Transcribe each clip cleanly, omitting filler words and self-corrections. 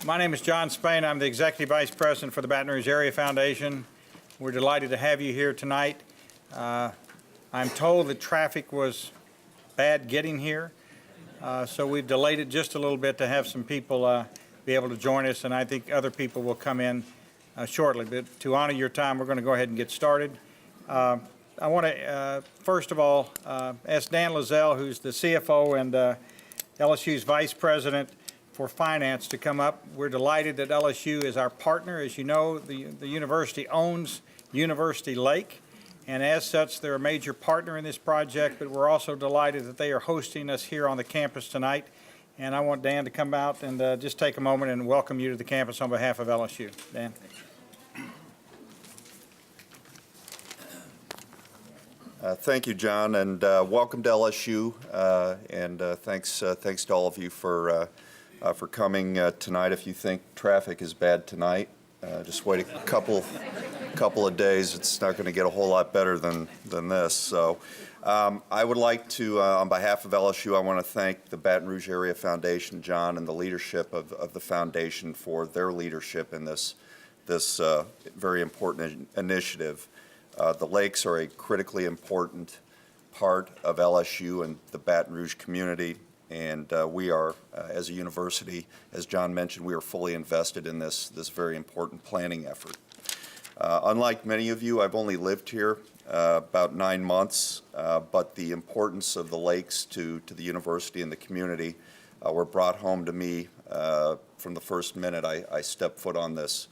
My name is John Spain. I'm the Executive Vice President for the Baton Rouge Area Foundation. We're delighted to have you here tonight. I'm told that traffic was bad getting here, so we've delayed it just a little bit to have some people be able to join us, and I think other people will come in shortly. But to honor your time, we're going to go ahead and get started. I want to, first of all, ask Dan Lozelle, who's the CFO and LSU's Vice President for Finance, to come up. We're delighted that LSU is our partner. As you know, the university owns University Lake, and as such, they're a major partner in this project, but we're also delighted that they are hosting us here on the campus tonight. And I want Dan to come out and just take a moment and welcome you to the campus on behalf of LSU. Dan. Thank you, John, and welcome to LSU, and thanks to all of you for coming tonight. If you think traffic is bad tonight, just wait a couple of days. It's not going to get a whole lot better than this. So I would like to, on behalf of LSU, I want to thank the Baton Rouge Area Foundation, John, and the leadership of the foundation for their leadership in this very important initiative. The lakes are a critically important part of LSU and the Baton Rouge community, and we are, as a university, as John mentioned, we are fully invested in this very important planning effort. Unlike many of you, I've only lived here about 9 months, but the importance of the lakes to the university and the community were brought home to me from the first minute I stepped foot on this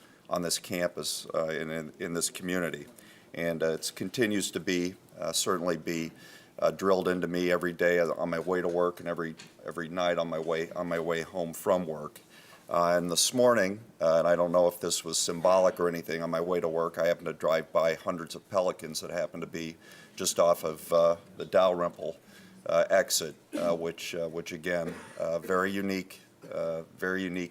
campus in this community. And it continues to be, certainly be drilled into me every day on my way to work and every night on my way home from work. And this morning, and I don't know if this was symbolic or anything, on my way to work, I happened to drive by hundreds of pelicans that happened to be just off of the Dalrymple exit, which again, very unique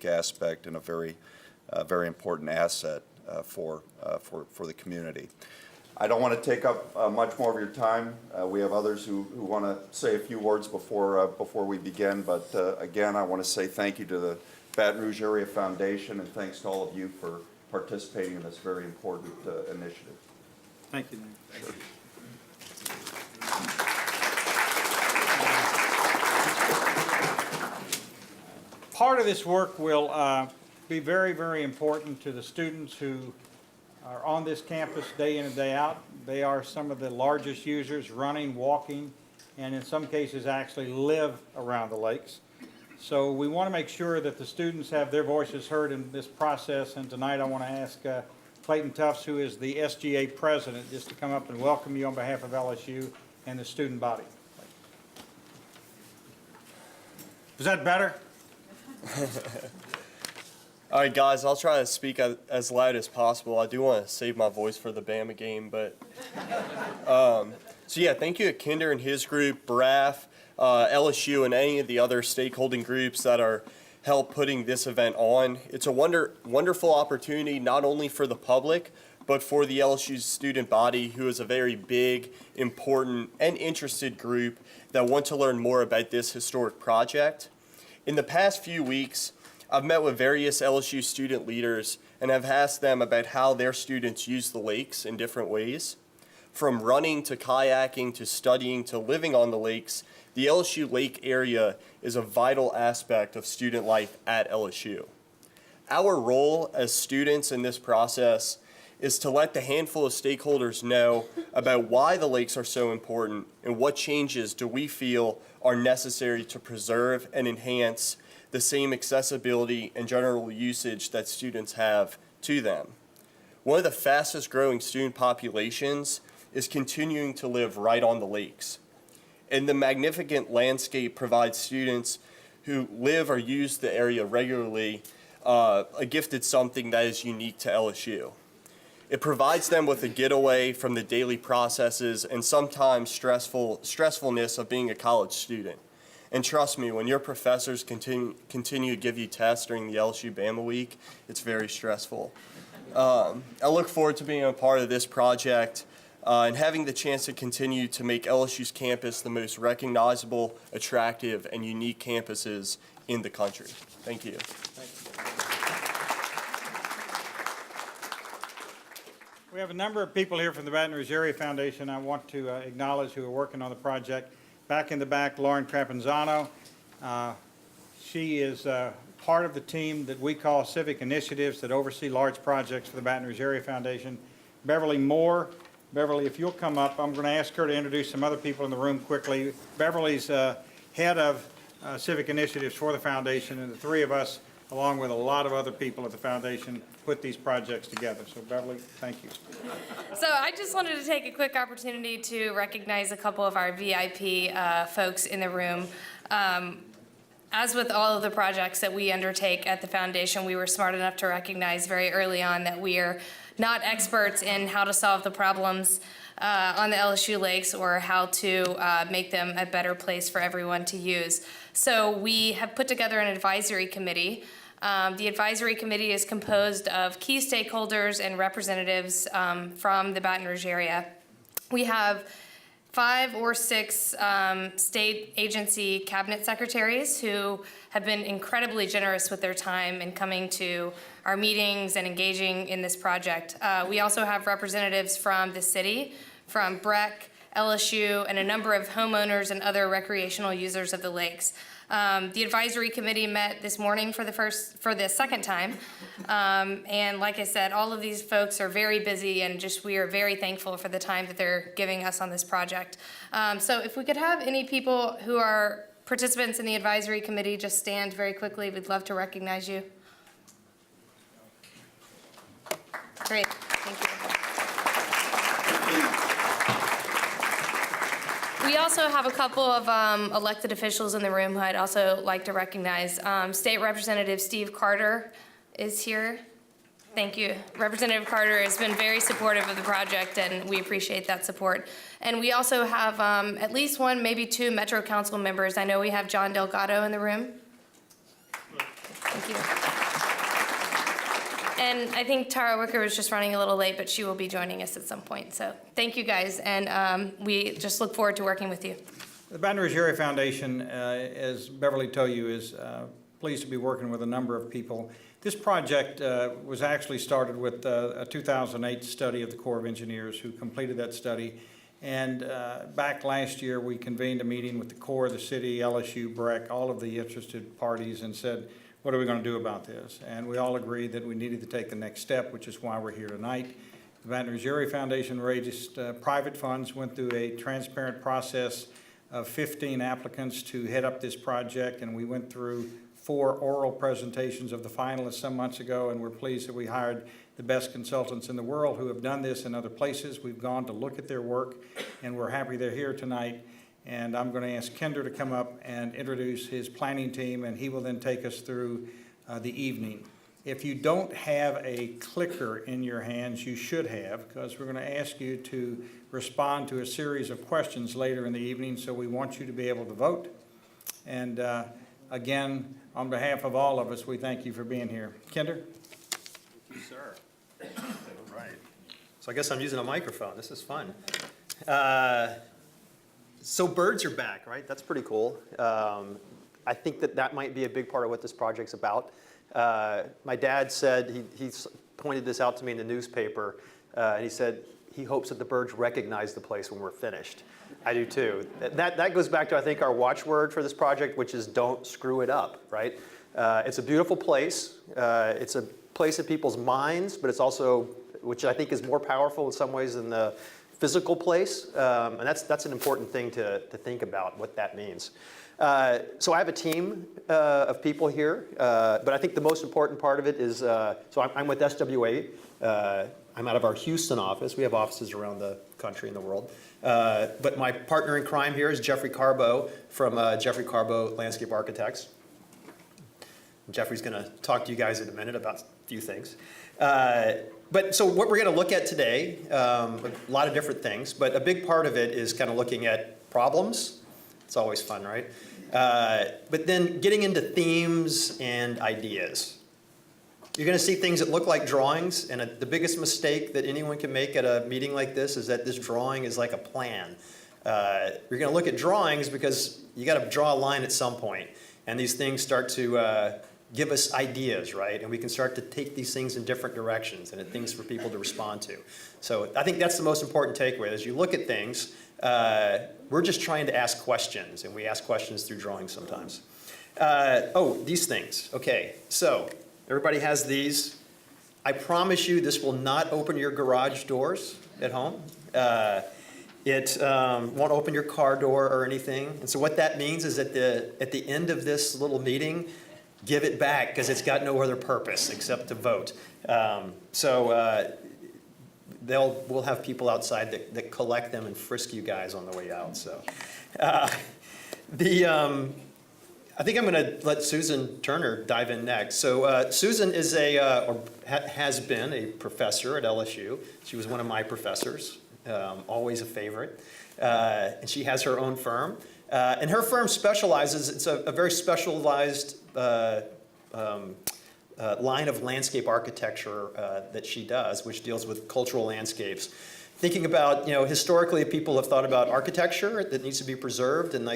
aspect and a very important asset for the community. I don't want to take up much more of your time. We have others who want to say a few words before we begin, but again, I want to say thank you to the Baton Rouge Area Foundation, and thanks to all of you for participating in this very important initiative. Thank you, Dan. Sure. Part of this work will be very, very important to the students who are on this campus day in and day out. They are some of the largest users, running, walking, and in some cases actually live around the lakes. So we want to make sure that the students have their voices heard in this process, and tonight I want to ask Clayton Tufts, who is the SGA president, just to come up and welcome you on behalf of LSU and the student body. Is that better? All right, guys, I'll try to speak as loud as possible. I do want to save my voice for the Bama game, but so yeah, thank you to Kinder and his group, BRAF, LSU, and any of the other stakeholding groups that are help putting this event on. It's a wonderful opportunity not only for the public, but for the LSU student body, who is a very big, important, and interested group that want to learn more about this historic project. In the past few weeks, I've met with various LSU student leaders and have asked them about how their students use the lakes in different ways. From running to kayaking to studying to living on the lakes, the LSU Lake area is a vital aspect of student life at LSU. Our role as students in this process is to let the handful of stakeholders know about why the lakes are so important and what changes do we feel are necessary to preserve and enhance the same accessibility and general usage that students have to them. One of the fastest growing student populations is continuing to live right on the lakes. And the magnificent landscape provides students who live or use the area regularly a gifted something that is unique to LSU. It provides them with a getaway from the daily processes and sometimes stressfulness of being a college student. And trust me, when your professors continue to give you tests during the LSU Bama week, it's very stressful. I look forward to being a part of this project and having the chance to continue to make LSU's campus the most recognizable, attractive, and unique campuses in the country. Thank you. Thank you. We have a number of people here from the Baton Rouge Area Foundation I want to acknowledge who are working on the project. Back in the back, Lauren Trapanzano. She is part of the team that we call Civic Initiatives that oversee large projects for the Baton Rouge Area Foundation. Beverly Moore. Beverly, if you'll come up, I'm going to ask her to introduce some other people in the room quickly. Beverly's head of Civic Initiatives for the foundation, and the three of us, along with a lot of other people at the foundation, put these projects together. So Beverly, thank you. So I just wanted to take a quick opportunity to recognize a couple of our VIP folks in the room. As with all of the projects that we undertake at the foundation, we were smart enough to recognize very early on that we are not experts in how to solve the problems on the LSU lakes or how to make them a better place for everyone to use. So we have put together an advisory committee. The advisory committee is composed of key stakeholders and representatives from the Baton Rouge area. We have 5 or 6 state agency cabinet secretaries who have been incredibly generous with their time in coming to our meetings and engaging in this project. We also have representatives from the city, from BREC, LSU, and a number of homeowners and other recreational users of the lakes. The advisory committee met this morning for the second time. And like I said, all of these folks are very busy, and we are very thankful for the time that they're giving us on this project. So if we could have any people who are participants in the advisory committee just stand very quickly, we'd love to recognize you. Great, thank you. We also have a couple of elected officials in the room who I'd also like to recognize. State Representative Steve Carter is here. Thank you. Representative Carter has been very supportive of the project, and we appreciate that support. And we also have at least one, maybe 2 Metro Council members. I know we have John Delgado in the room. Thank you. And I think Tara Wicker was just running a little late, but she will be joining us at some point. So thank you guys, and we just look forward to working with you. The Baton Rouge Area Foundation, as Beverly told you, is pleased to be working with a number of people. This project was actually started with a 2008 study of the Corps of Engineers who completed that study. And back last year, we convened a meeting with the Corps, the city, LSU, BREC, all of the interested parties, and said, what are we going to do about this? And we all agreed that we needed to take the next step, which is why we're here tonight. The Baton Rouge Area Foundation raised private funds, went through a transparent process of 15 applicants to head up this project, and we went through 4 oral presentations of the finalists some months ago, and we're pleased that we hired the best consultants in the world who have done this in other places. We've gone to look at their work, and we're happy they're here tonight. And I'm going to ask Kinder to come up and introduce his planning team, and he will then take us through the evening. If you don't have a clicker in your hands, you should have, because we're going to ask you to respond to a series of questions later in the evening, so we want you to be able to vote. And again, on behalf of all of us, we thank you for being here. Kinder? Thank you, sir. All right. So I guess I'm using a microphone. This is fun. So birds are back, right? That's pretty cool. I think that might be a big part of what this project's about. My dad said, he pointed this out to me in the newspaper, and he said he hopes that the birds recognize the place when we're finished. I do too. That goes back to, I think, our watchword for this project, which is don't screw it up, right? It's a beautiful place. It's a place in people's minds, but it's also, which I think is more powerful in some ways than the physical place. And that's an important thing to think about, what that means. So I have a team of people here, but I think the most important part of it is, so I'm with SWA. I'm out of our Houston office. We have offices around the country and the world. But my partner in crime here is Jeffrey Carbo from Jeffrey Carbo Landscape Architects. Jeffrey's going to talk to you guys in a minute about a few things. But so what we're going to look at today, a lot of different things, but a big part of it is kind of looking at problems. It's always fun, right? But then getting into themes and ideas. You're going to see things that look like drawings, and the biggest mistake that anyone can make at a meeting like this is that this drawing is like a plan. You're going to look at drawings because you got to draw a line at some point, and these things start to give us ideas, right? And we can start to take these things in different directions and things for people to respond to. So I think that's the most important takeaway. As you look at things, we're just trying to ask questions, and we ask questions through drawings sometimes. These things. Okay, so everybody has these. I promise you this will not open your garage doors at home. It won't open your car door or anything. And so what that means is at the end of this little meeting, give it back because it's got no other purpose except to vote. We'll have people outside that collect them and frisk you guys on the way out. So I think I'm going to let Susan Turner dive in next. So Susan is has been a professor at LSU. She was one of my professors, always a favorite. And she has her own firm. And her firm specializes, it's a very specialized line of landscape architecture that she does, which deals with cultural landscapes. Thinking about, historically people have thought about architecture that needs to be preserved, and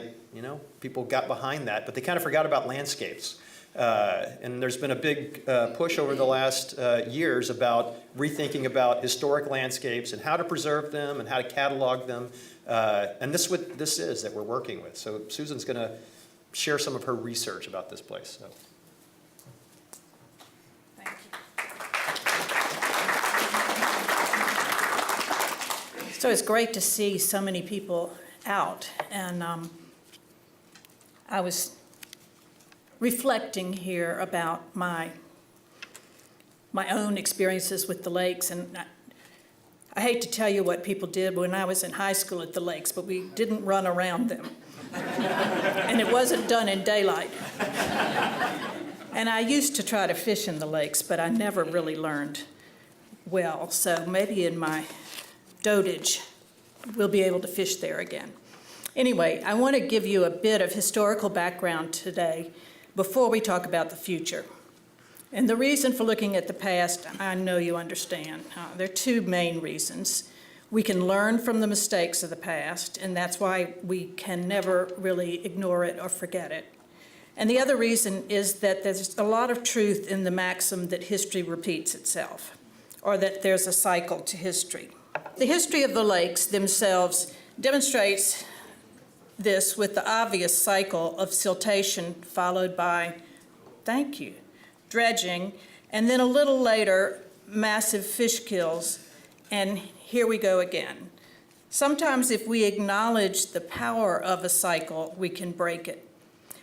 people got behind that, but they kind of forgot about landscapes. And there's been a big push over the last years about rethinking about historic landscapes and how to preserve them and how to catalog them. And this is what this is that we're working with. So Susan's going to share some of her research about this place. So. Thank you. So it's great to see so many people out. And I was reflecting here about my own experiences with the lakes, and I hate to tell you what people did when I was in high school at the lakes, but we didn't run around them. And it wasn't done in daylight. And I used to try to fish in the lakes, but I never really learned well. So maybe in my dotage, we'll be able to fish there again. Anyway, I want to give you a bit of historical background today before we talk about the future. And the reason for looking at the past, I know you understand. There are two main reasons. We can learn from the mistakes of the past, and that's why we can never really ignore it or forget it. And the other reason is that there's a lot of truth in the maxim that history repeats itself, or that there's a cycle to history. The history of the lakes themselves demonstrates this with the obvious cycle of siltation followed by, thank you, dredging, and then a little later, massive fish kills, and here we go again. Sometimes if we acknowledge the power of a cycle, we can break it.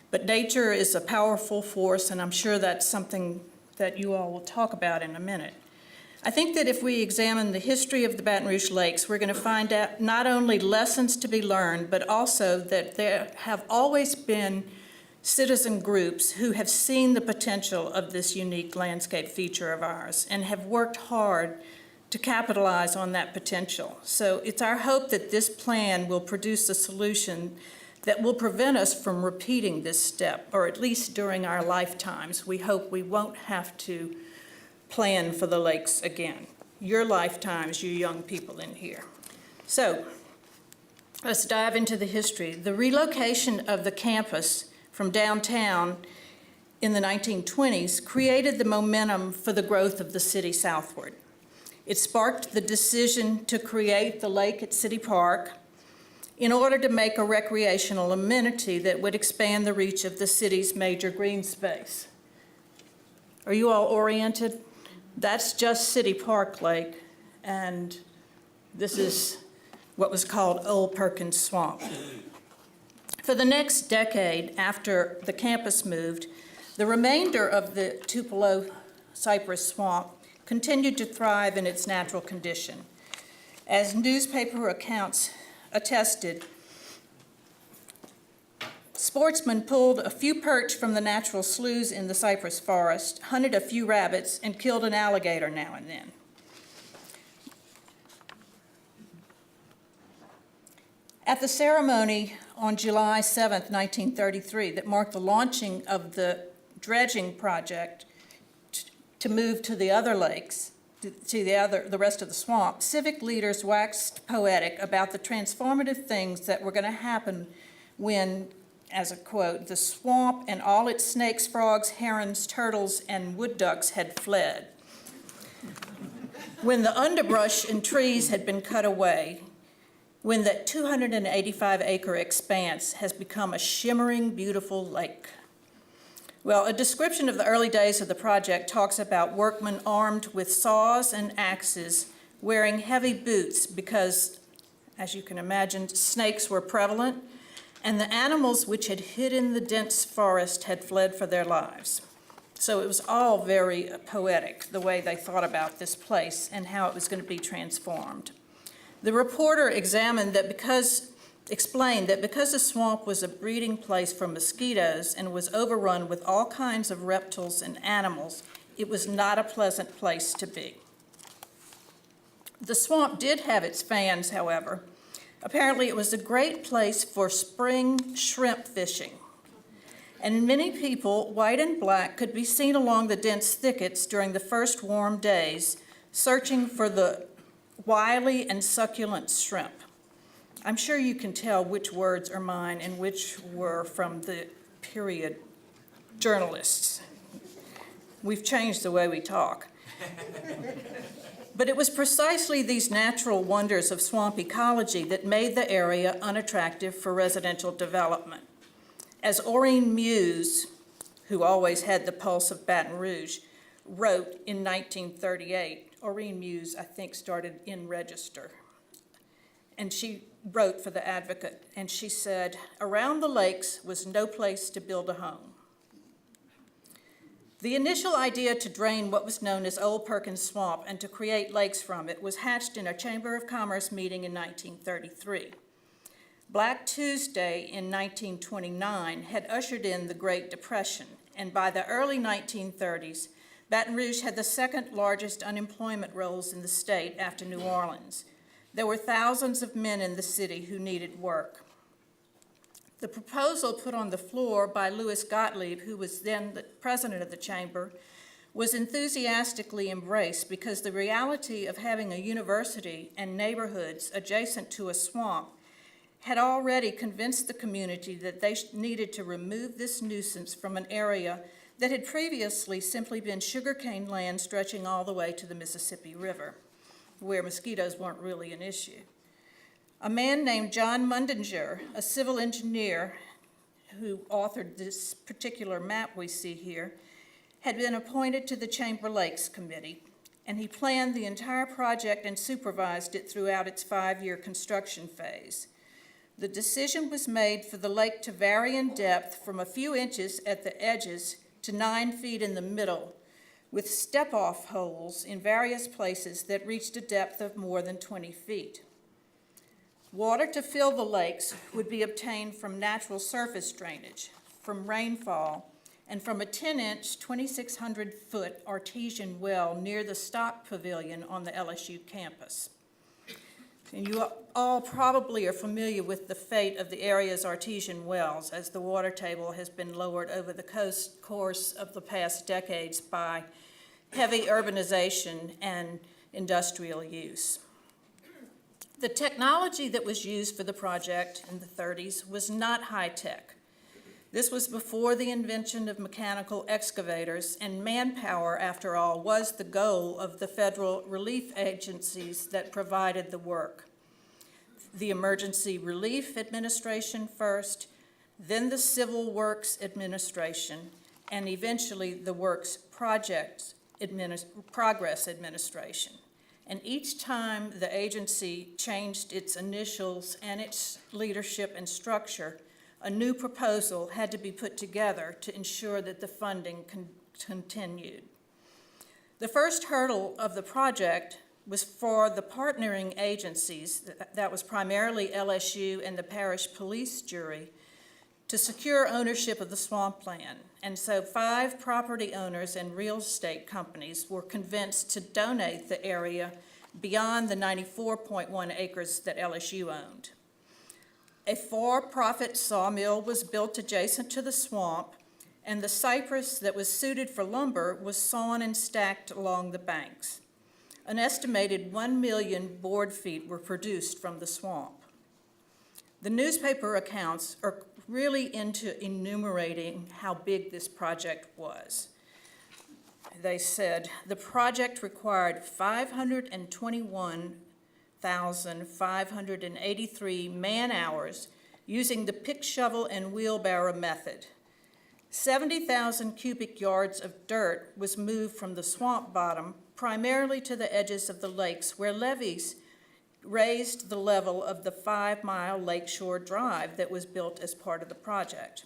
But nature is a powerful force, and I'm sure that's something that you all will talk about in a minute. I think that if we examine the history of the Baton Rouge Lakes, we're going to find out not only lessons to be learned, but also that there have always been citizen groups who have seen the potential of this unique landscape feature of ours and have worked hard to capitalize on that potential. So it's our hope that this plan will produce a solution that will prevent us from repeating this step, or at least during our lifetimes. We hope we won't have to plan for the lakes again. Your lifetimes, you young people in here. So let's dive into the history. The relocation of the campus from downtown in the 1920s created the momentum for the growth of the city southward. It sparked the decision to create the lake at City Park in order to make a recreational amenity that would expand the reach of the city's major green space. Are you all oriented? That's just City Park Lake, and this is what was called Old Perkins Swamp. For the next decade after the campus moved, the remainder of the Tupelo Cypress Swamp continued to thrive in its natural condition. As newspaper accounts attested, sportsmen pulled a few perch from the natural sloughs in the cypress forest, hunted a few rabbits, and killed an alligator now and then. At the ceremony on July 7th, 1933, that marked the launching of the dredging project to move to the other lakes, to the rest of the swamp, civic leaders waxed poetic about the transformative things that were going to happen when as a quote, "The swamp and all its snakes, frogs, herons, turtles, and wood ducks had fled. When the underbrush and trees had been cut away, when that 285-acre expanse has become a shimmering, beautiful lake." Well, a description of the early days of the project talks about workmen armed with saws and axes, wearing heavy boots because, as you can imagine, snakes were prevalent, and the animals which had hid in the dense forest had fled for their lives. So it was all very poetic, the way they thought about this place and how it was going to be transformed. The reporter explained that because the swamp was a breeding place for mosquitoes and was overrun with all kinds of reptiles and animals, it was not a pleasant place to be. The swamp did have its fans, however. Apparently, it was a great place for spring shrimp fishing. And many people, white and black, could be seen along the dense thickets during the first warm days, searching for the wily and succulent shrimp. I'm sure you can tell which words are mine and which were from the period journalists. We've changed the way we talk. But it was precisely these natural wonders of swamp ecology that made the area unattractive for residential development. As Oreen Muse, who always had the pulse of Baton Rouge, wrote in 1938, Oreen Muse, I think, started in Register, and she wrote for The Advocate, and she said, "Around the lakes was no place to build a home." The initial idea to drain what was known as Old Perkins Swamp and to create lakes from it was hatched in a Chamber of Commerce meeting in 1933. Black Tuesday in 1929 had ushered in the Great Depression, and by the early 1930s, Baton Rouge had the second largest unemployment rolls in the state after New Orleans. There were thousands of men in the city who needed work. The proposal put on the floor by Louis Gottlieb, who was then the president of the chamber, was enthusiastically embraced because the reality of having a university and neighborhoods adjacent to a swamp had already convinced the community that they needed to remove this nuisance from an area that had previously simply been sugarcane land stretching all the way to the Mississippi River, where mosquitoes weren't really an issue. A man named John Mundinger, a civil engineer who authored this particular map we see here, had been appointed to the Chamber Lakes Committee, and he planned the entire project and supervised it throughout its 5-year construction phase. The decision was made for the lake to vary in depth from a few inches at the edges to 9 feet in the middle, with step-off holes in various places that reached a depth of more than 20 feet. Water to fill the lakes would be obtained from natural surface drainage, from rainfall, and from a 10-inch, 2,600-foot artesian well near the stock pavilion on the LSU campus. And you all probably are familiar with the fate of the area's artesian wells, as the water table has been lowered over the course of the past decades by heavy urbanization and industrial use. The technology that was used for the project in the 30s was not high-tech. This was before the invention of mechanical excavators, and manpower, after all, was the goal of the federal relief agencies that provided the work. The Emergency Relief Administration first, then the Civil Works Administration, and eventually the Works Progress Administration. And each time the agency changed its initials and its leadership and structure, a new proposal had to be put together to ensure that the funding continued. The first hurdle of the project was for the partnering agencies, that was primarily LSU and the parish police jury, to secure ownership of the swampland. And so 5 property owners and real estate companies were convinced to donate the area beyond the 94.1 acres that LSU owned. A for-profit sawmill was built adjacent to the swamp, and the cypress that was suited for lumber was sawn and stacked along the banks. An estimated 1 million board feet were produced from the swamp. The newspaper accounts, or really into enumerating how big this project was. They said the project required 521,583 man-hours using the pick, shovel, and wheelbarrow method. 70,000 cubic yards of dirt was moved from the swamp bottom primarily to the edges of the lakes where levees raised the level of the 5-mile lakeshore drive that was built as part of the project.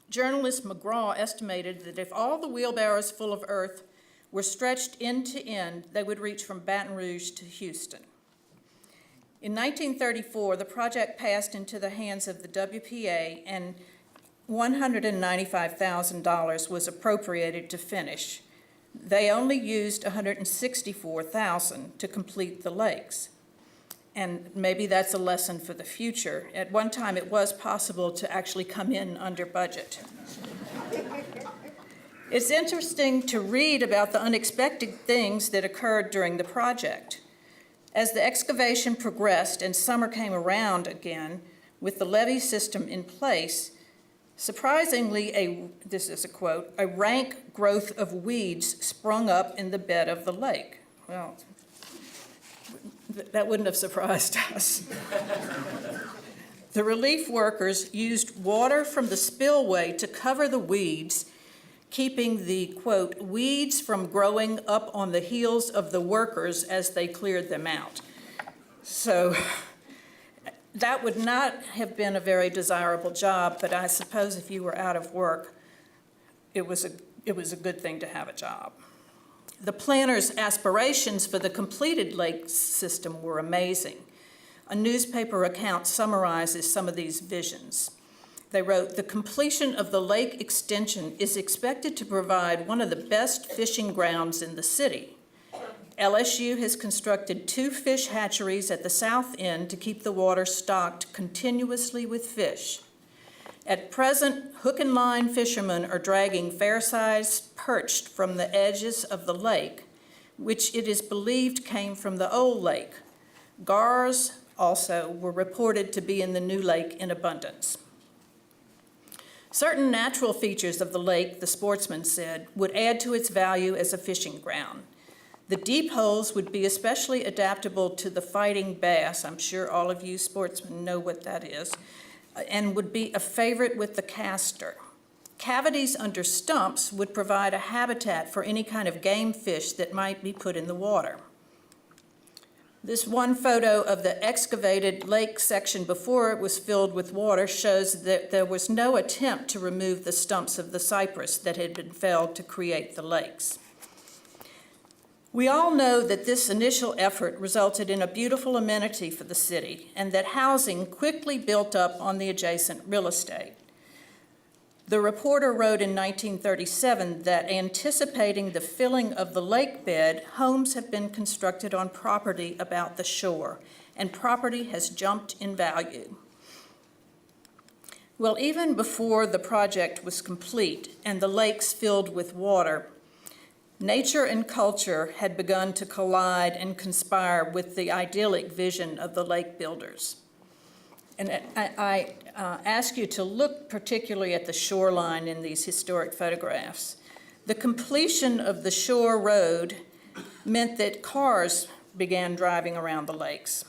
Journalist McGraw estimated that if all the wheelbarrows full of earth were stretched end to end, they would reach from Baton Rouge to Houston. In 1934, the project passed into the hands of the WPA and $195,000 was appropriated to finish. They only used $164,000 to complete the lakes. And maybe that's a lesson for the future. At one time, it was possible to actually come in under budget. It's interesting to read about the unexpected things that occurred during the project. As the excavation progressed and summer came around again, with the levee system in place, surprisingly, this is a quote, "a rank growth of weeds sprung up in the bed of the lake." Well, that wouldn't have surprised us. The relief workers used water from the spillway to cover the weeds, keeping the, quote, "weeds from growing up on the heels of the workers as they cleared them out." So that would not have been a very desirable job, but I suppose if you were out of work, it was a good thing to have a job. The planners' aspirations for the completed lake system were amazing. A newspaper account summarizes some of these visions. They wrote, "The completion of the lake extension is expected to provide one of the best fishing grounds in the city. LSU has constructed 2 fish hatcheries at the south end to keep the water stocked continuously with fish. At present, hook and line fishermen are dragging fair-sized perch from the edges of the lake, which it is believed came from the old lake. Gars also were reported to be in the new lake in abundance." Certain natural features of the lake, the sportsman said, would add to its value as a fishing ground. The deep holes would be especially adaptable to the fighting bass. I'm sure all of you sportsmen know what that is. And would be a favorite with the castor. Cavities under stumps would provide a habitat for any kind of game fish that might be put in the water. This one photo of the excavated lake section before it was filled with water shows that there was no attempt to remove the stumps of the cypress that had been felled to create the lakes. We all know that this initial effort resulted in a beautiful amenity for the city and that housing quickly built up on the adjacent real estate. The reporter wrote in 1937 that anticipating the filling of the lake bed, homes have been constructed on property about the shore, and property has jumped in value. Well, even before the project was complete and the lakes filled with water, nature and culture had begun to collide and conspire with the idyllic vision of the lake builders. And I ask you to look particularly at the shoreline in these historic photographs. The completion of the shore road meant that cars began driving around the lakes.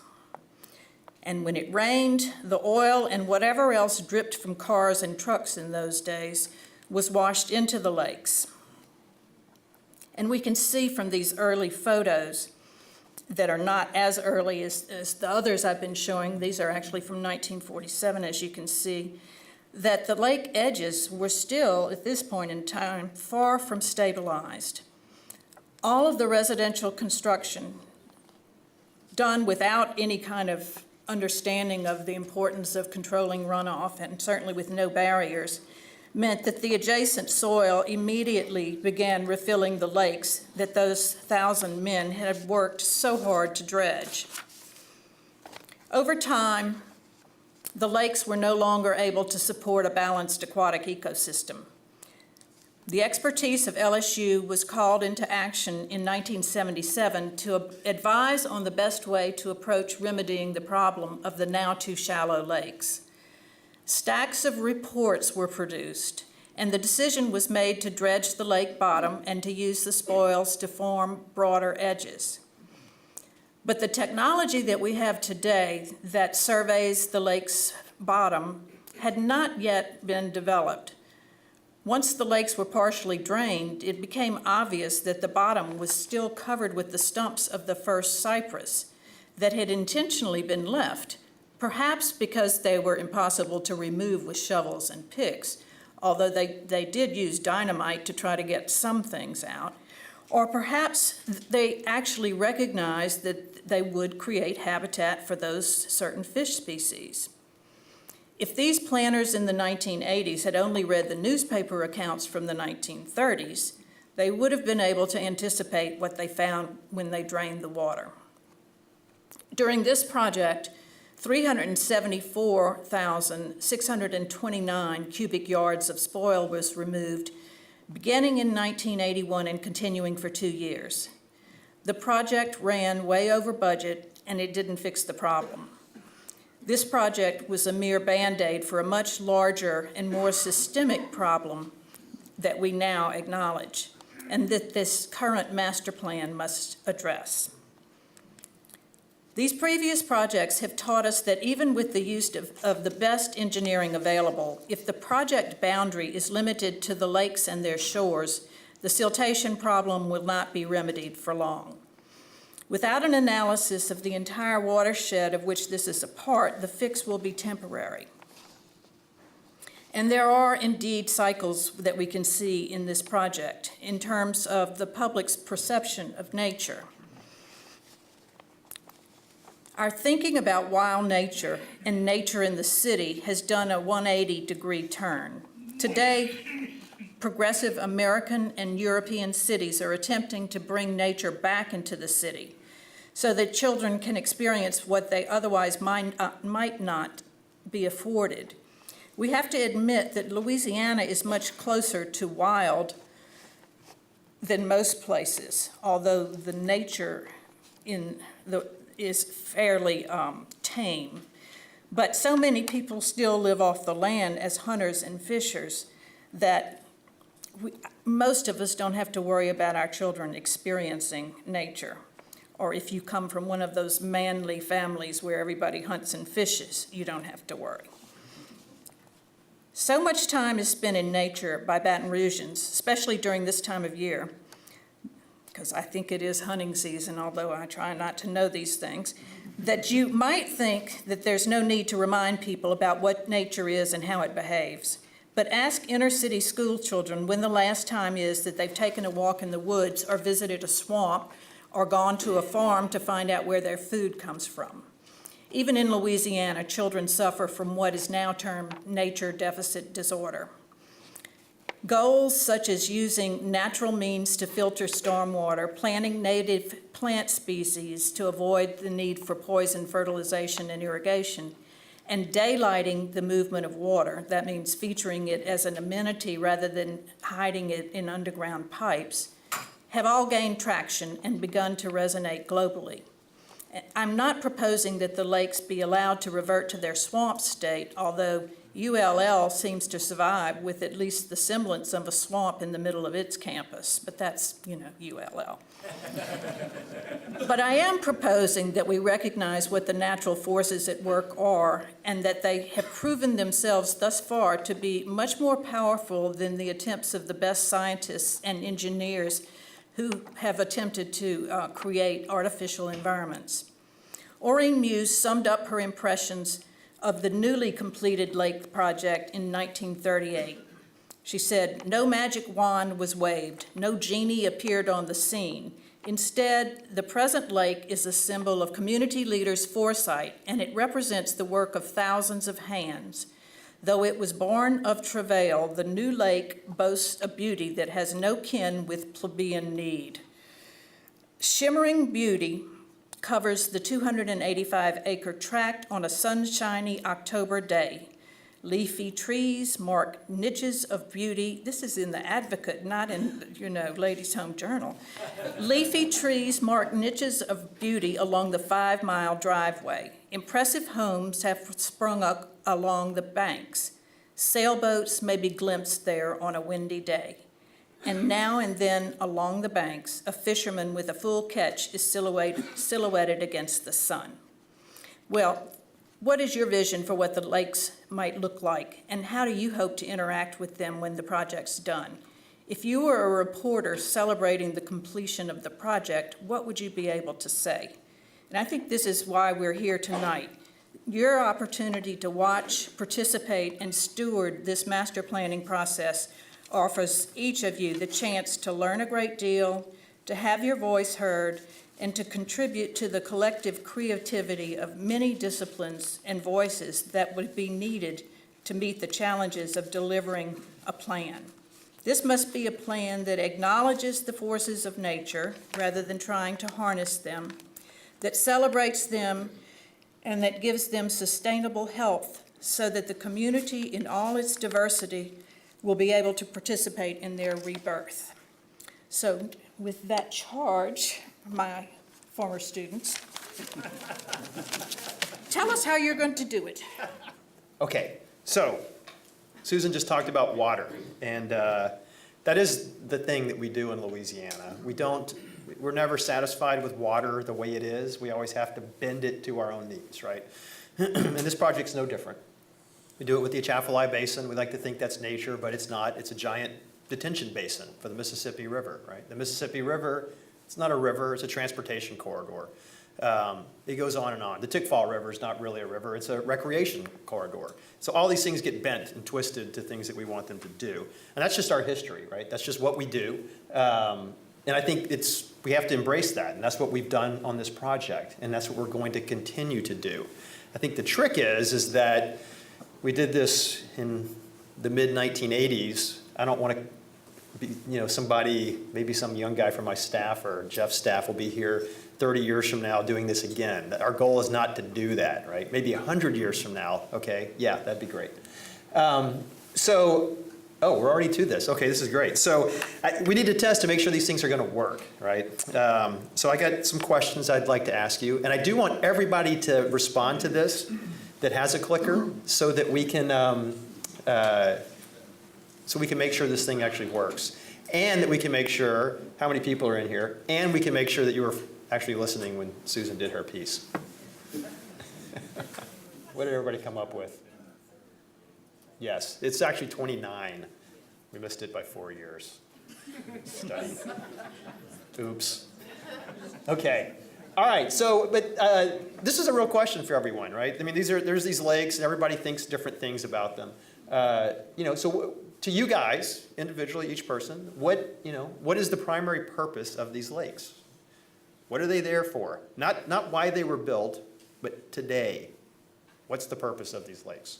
And when it rained, the oil and whatever else dripped from cars and trucks in those days was washed into the lakes. And we can see from these early photos that are not as early as the others I've been showing, these are actually from 1947, as you can see, that the lake edges were still, at this point in time, far from stabilized. All of the residential construction done without any kind of understanding of the importance of controlling runoff, and certainly with no barriers, meant that the adjacent soil immediately began refilling the lakes that those 1,000 men had worked so hard to dredge. Over time, the lakes were no longer able to support a balanced aquatic ecosystem. The expertise of LSU was called into action in 1977 to advise on the best way to approach remedying the problem of the now too shallow lakes. Stacks of reports were produced, and the decision was made to dredge the lake bottom and to use the spoils to form broader edges. But the technology that we have today that surveys the lake's bottom had not yet been developed. Once the lakes were partially drained, it became obvious that the bottom was still covered with the stumps of the first cypress that had intentionally been left, perhaps because they were impossible to remove with shovels and picks, although they did use dynamite to try to get some things out. Or perhaps they actually recognized that they would create habitat for those certain fish species. If these planners in the 1980s had only read the newspaper accounts from the 1930s, they would have been able to anticipate what they found when they drained the water. During this project, 374,629 cubic yards of spoil was removed, beginning in 1981 and continuing for 2 years. The project ran way over budget, and it didn't fix the problem. This project was a mere Band-Aid for a much larger and more systemic problem that we now acknowledge, and that this current master plan must address. These previous projects have taught us that even with the use of the best engineering available, if the project boundary is limited to the lakes and their shores, the siltation problem will not be remedied for long. Without an analysis of the entire watershed of which this is a part, the fix will be temporary. And there are indeed cycles that we can see in this project in terms of the public's perception of nature. Our thinking about wild nature and nature in the city has done a 180-degree turn. Today, progressive American and European cities are attempting to bring nature back into the city so that children can experience what they otherwise might not be afforded. We have to admit that Louisiana is much closer to wild than most places, although the nature is fairly tame. But so many people still live off the land as hunters and fishers that most of us don't have to worry about our children experiencing nature. Or if you come from one of those manly families where everybody hunts and fishes, you don't have to worry. So much time is spent in nature by Baton Rougeans, especially during this time of year, because I think it is hunting season, although I try not to know these things, that you might think that there's no need to remind people about what nature is and how it behaves. But ask inner-city school children when the last time is that they've taken a walk in the woods or visited a swamp or gone to a farm to find out where their food comes from. Even in Louisiana, children suffer from what is now termed nature deficit disorder. Goals such as using natural means to filter stormwater, planting native plant species to avoid the need for poison fertilization and irrigation, and daylighting the movement of water, that means featuring it as an amenity rather than hiding it in underground pipes, have all gained traction and begun to resonate globally. I'm not proposing that the lakes be allowed to revert to their swamp state, although ULL seems to survive with at least the semblance of a swamp in the middle of its campus, but that's, ULL. But I am proposing that we recognize what the natural forces at work are and that they have proven themselves thus far to be much more powerful than the attempts of the best scientists and engineers who have attempted to create artificial environments. Oreen Muse summed up her impressions of the newly completed lake project in 1938. She said, "No magic wand was waved, no genie appeared on the scene. Instead, the present lake is a symbol of community leaders' foresight, and it represents the work of thousands of hands. Though it was born of travail, the new lake boasts a beauty that has no kin with plebeian need. Shimmering beauty covers the 285-acre tract on a sunshiny October day. Leafy trees mark niches of beauty." This is in the Advocate, not in, Ladies' Home Journal. "Leafy trees mark niches of beauty along the 5-mile driveway. Impressive homes have sprung up along the banks. Sailboats may be glimpsed there on a windy day. And now and then along the banks, a fisherman with a full catch is silhouetted against the sun. Well, what is your vision for what the lakes might look like, and how do you hope to interact with them when the project's done? If you were a reporter celebrating the completion of the project, what would you be able to say? And I think this is why we're here tonight. Your opportunity to watch, participate, and steward this master planning process offers each of you the chance to learn a great deal, to have your voice heard, and to contribute to the collective creativity of many disciplines and voices that would be needed to meet the challenges of delivering a plan. This must be a plan that acknowledges the forces of nature rather than trying to harness them, that celebrates them, and that gives them sustainable health so that the community in all its diversity will be able to participate in their rebirth. So with that charge, my former students, tell us how you're going to do it. Okay, so Susan just talked about water, and that is the thing that we do in Louisiana. We're never satisfied with water the way it is. We always have to bend it to our own needs, right? And this project's no different. We do it with the Atchafalaya Basin. We like to think that's nature, but it's not. It's a giant detention basin for the Mississippi River, right? The Mississippi River, it's not a river, it's a transportation corridor. It goes on and on. The Tickfall River is not really a river, it's a recreation corridor. So all these things get bent and twisted to things that we want them to do. And that's just our history, right? That's just what we do. And I think we have to embrace that, and that's what we've done on this project, and that's what we're going to continue to do. I think the trick is that we did this in the mid-1980s. I don't want to be, somebody, maybe some young guy from my staff or Jeff's staff will be here 30 years from now doing this again. Our goal is not to do that, right? Maybe 100 years from now, okay, yeah, that'd be great. Oh, we're already to this. Okay, this is great. So we need to test to make sure these things are going to work, right? So I got some questions I'd like to ask you, and I do want everybody to respond to this that has a clicker, so that we can make sure this thing actually works, and that we can make sure how many people are in here, and we can make sure that you were actually listening when Susan did her piece. What did everybody come up with? Yes, it's actually 29. We missed it by 4 years. Study. Oops. Okay. All right. So, but this is a real question for everyone, right? I mean, there's these lakes, and everybody thinks different things about them. So to you guys, individually, each person, what is the primary purpose of these lakes? What are they there for? Not why they were built, but today. What's the purpose of these lakes?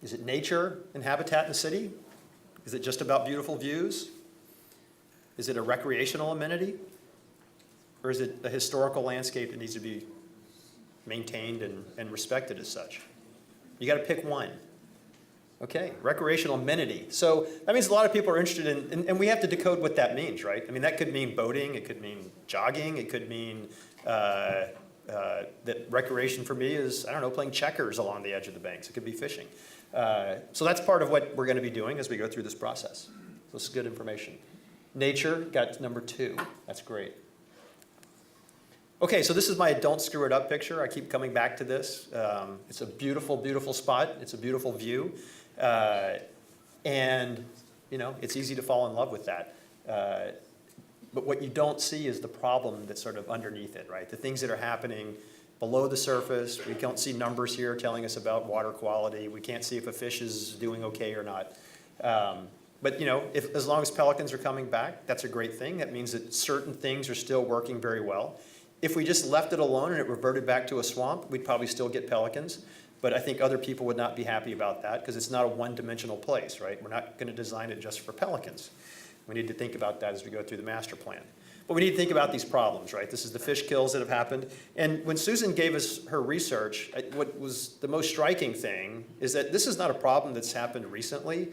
Is it nature and habitat in the city? Is it just about beautiful views? Is it a recreational amenity? Or is it a historical landscape that needs to be maintained and respected as such? You got to pick one. Okay, recreational amenity. So that means a lot of people are interested in, and we have to decode what that means, right? I mean, that could mean boating, it could mean jogging, it could mean that recreation for me is, I don't know, playing checkers along the edge of the banks. It could be fishing. So that's part of what we're going to be doing as we go through this process. So this is good information. Nature, got number 2. That's great. Okay, so this is my don't screw it up picture. I keep coming back to this. It's a beautiful, beautiful spot. It's a beautiful view. And, it's easy to fall in love with that. But what you don't see is the problem that's sort of underneath it, right? The things that are happening below the surface. We don't see numbers here telling us about water quality. We can't see if a fish is doing okay or not. But as long as pelicans are coming back, that's a great thing. That means that certain things are still working very well. If we just left it alone and it reverted back to a swamp, we'd probably still get pelicans. But I think other people would not be happy about that because it's not a one-dimensional place, right? We're not going to design it just for pelicans. We need to think about that as we go through the master plan. But we need to think about these problems, right? This is the fish kills that have happened. And when Susan gave us her research, what was the most striking thing is that this is not a problem that's happened recently.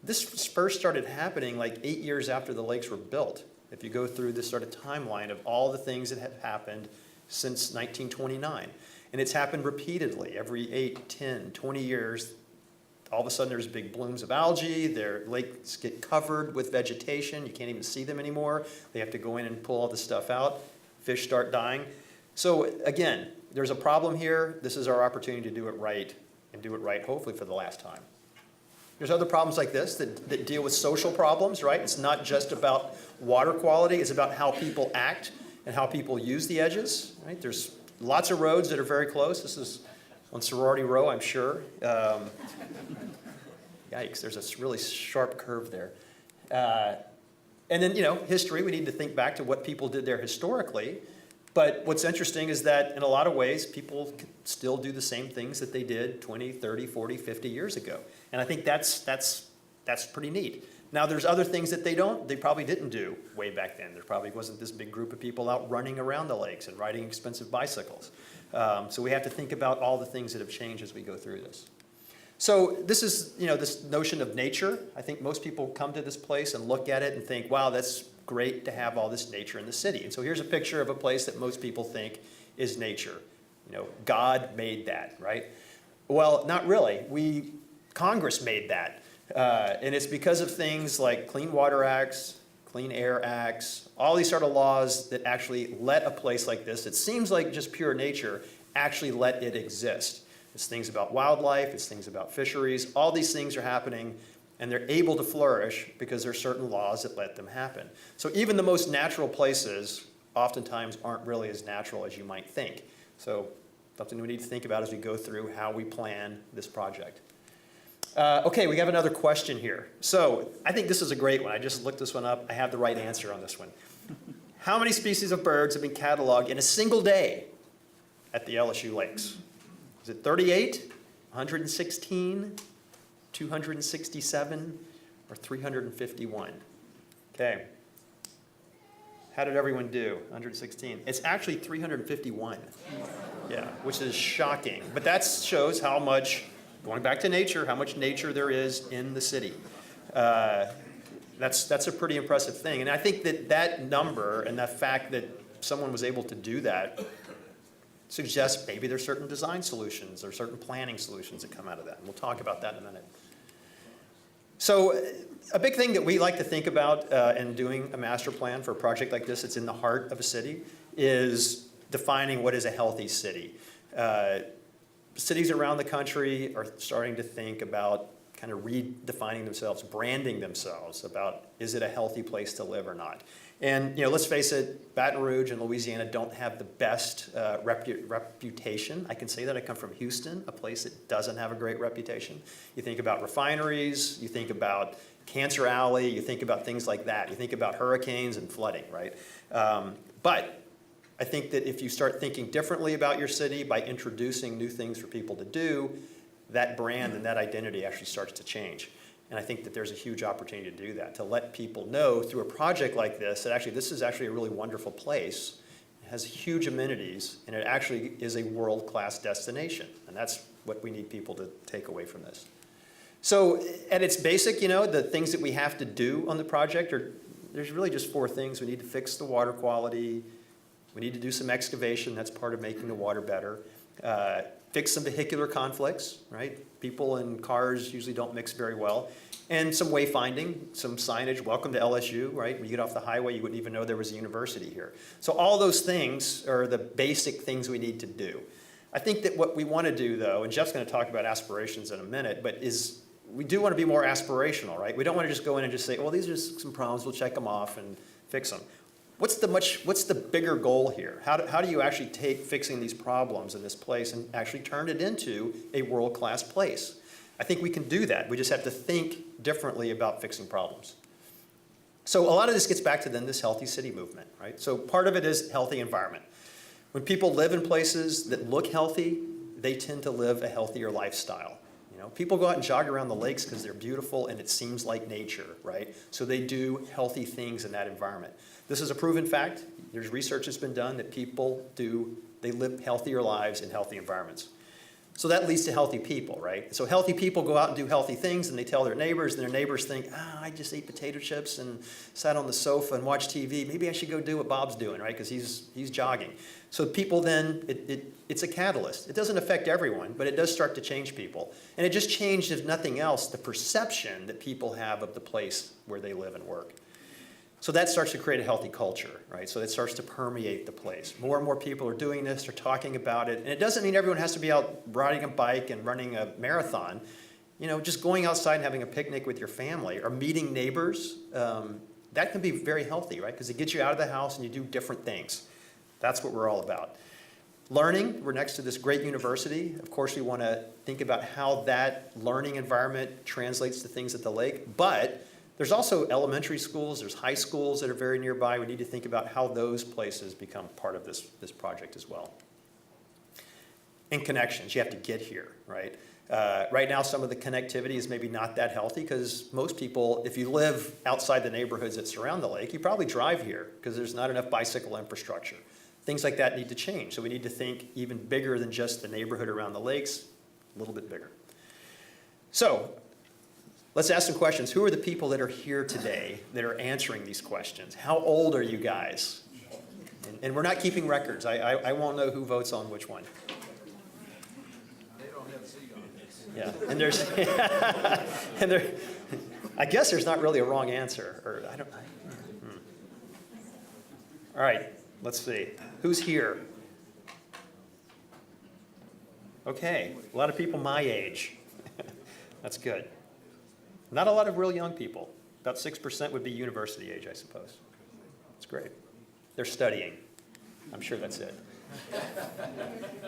This first started happening like 8 years after the lakes were built. If you go through this sort of timeline of all the things that have happened since 1929. And it's happened repeatedly, every 8, 10, 20 years. All of a sudden there's big blooms of algae, their lakes get covered with vegetation, you can't even see them anymore. They have to go in and pull all this stuff out. Fish start dying. So again, there's a problem here. This is our opportunity to do it right, and do it right hopefully for the last time. There's other problems like this that deal with social problems, right? It's not just about water quality, it's about how people act and how people use the edges, right? There's lots of roads that are very close. This is on Sorority Row, I'm sure. Yikes, there's a really sharp curve there. And then, history, we need to think back to what people did there historically. But what's interesting is that in a lot of ways, people still do the same things that they did 20, 30, 40, 50 years ago. And I think that's pretty neat. Now, there's other things that they probably didn't do way back then. There probably wasn't this big group of people out running around the lakes and riding expensive bicycles. So we have to think about all the things that have changed as we go through this. So this is, this notion of nature. I think most people come to this place and look at it and think, wow, that's great to have all this nature in the city. And so here's a picture of a place that most people think is nature. God made that, right? Well, not really. Congress made that. And it's because of things like Clean Water Acts, Clean Air Acts, all these sort of laws that actually let a place like this, it seems like just pure nature, actually let it exist. It's things about wildlife, it's things about fisheries, all these things are happening, and they're able to flourish because there are certain laws that let them happen. So even the most natural places oftentimes aren't really as natural as you might think. So something we need to think about as we go through how we plan this project. Okay, we have another question here. So I think this is a great one. I just looked this one up. I have the right answer on this one. How many species of birds have been cataloged in a single day at the LSU lakes? Is it 38, 116, 267, or 351? Okay. How did everyone do? 116. It's actually 351. Yeah, which is shocking. But that shows how much, going back to nature, how much nature there is in the city. That's a pretty impressive thing. And I think that number and that fact that someone was able to do that suggests maybe there's certain design solutions or certain planning solutions that come out of that. And we'll talk about that in a minute. So a big thing that we like to think about in doing a master plan for a project like this, it's in the heart of a city, is defining what is a healthy city. Cities around the country are starting to think about kind of redefining themselves, branding themselves about, is it a healthy place to live or not? And let's face it, Baton Rouge and Louisiana don't have the best reputation. I can say that. I come from Houston, a place that doesn't have a great reputation. You think about refineries, you think about Cancer Alley, you think about things like that. You think about hurricanes and flooding, right? But I think that if you start thinking differently about your city by introducing new things for people to do, that brand and that identity actually starts to change. And I think that there's a huge opportunity to do that, to let people know through a project like this that actually this is actually a really wonderful place. It has huge amenities, and it actually is a world-class destination. And that's what we need people to take away from this. So at its basic, the things that we have to do on the project there's really just 4 things. We need to fix the water quality. We need to do some excavation. That's part of making the water better. Fix some vehicular conflicts, right? People and cars usually don't mix very well. And some wayfinding, some signage, welcome to LSU, right? When you get off the highway, you wouldn't even know there was a university here. So all those things are the basic things we need to do. I think that what we want to do, though, and Jeff's going to talk about aspirations in a minute, but we do want to be more aspirational, right? We don't want to just go in and just say, well, these are some problems, we'll check them off and fix them. What's the bigger goal here? How do you actually take fixing these problems in this place and actually turn it into a world-class place? I think we can do that. We just have to think differently about fixing problems. So a lot of this gets back to then this healthy city movement, right? So part of it is healthy environment. When people live in places that look healthy, they tend to live a healthier lifestyle. People go out and jog around the lakes because they're beautiful and it seems like nature, right? So they do healthy things in that environment. This is a proven fact. There's research that's been done that they live healthier lives in healthy environments. So that leads to healthy people, right? So healthy people go out and do healthy things, and they tell their neighbors, and their neighbors think, I just ate potato chips and sat on the sofa and watched TV. Maybe I should go do what Bob's doing, right? Because he's jogging. So people then, it's a catalyst. It doesn't affect everyone, but it does start to change people. And it just changed, if nothing else, the perception that people have of the place where they live and work. So that starts to create a healthy culture, right? So it starts to permeate the place. More and more people are doing this, they're talking about it. And it doesn't mean everyone has to be out riding a bike and running a marathon. You know, just going outside and having a picnic with your family or meeting neighbors, that can be very healthy, right? Because it gets you out of the house and you do different things. That's what we're all about. Learning, we're next to this great university. Of course, we want to think about how that learning environment translates to things at the lake. But there's also elementary schools, there's high schools that are very nearby. We need to think about how those places become part of this project as well. And connections, you have to get here, right? Right now, some of the connectivity is maybe not that healthy because most people, if you live outside the neighborhoods that surround the lake, you probably drive here because there's not enough bicycle infrastructure. Things like that need to change. So we need to think even bigger than just the neighborhood around the lakes, a little bit bigger. So let's ask some questions. Who are the people that are here today that are answering these questions? How old are you guys? And we're not keeping records. I won't know who votes on which one. They don't have a seat on this. Yeah, and there's, and there, I guess there's not really a wrong answer, or I don't. All right, let's see. Who's here? Okay, a lot of people my age. That's good. Not a lot of real young people. About 6% would be university age, I suppose. That's great. They're studying. I'm sure that's it.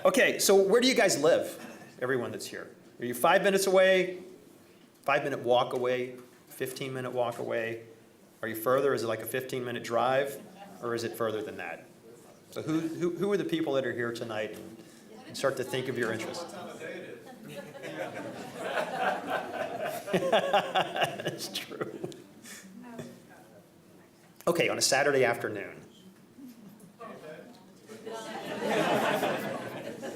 Okay, so where do you guys live, everyone that's here? Are you 5 minutes away, 5-minute walk away, 15-minute walk away? Are you further? Is it like a 15-minute drive, or is it further than that? So who are the people that are here tonight and start to think of your interests? That's true. Okay, on a Saturday afternoon.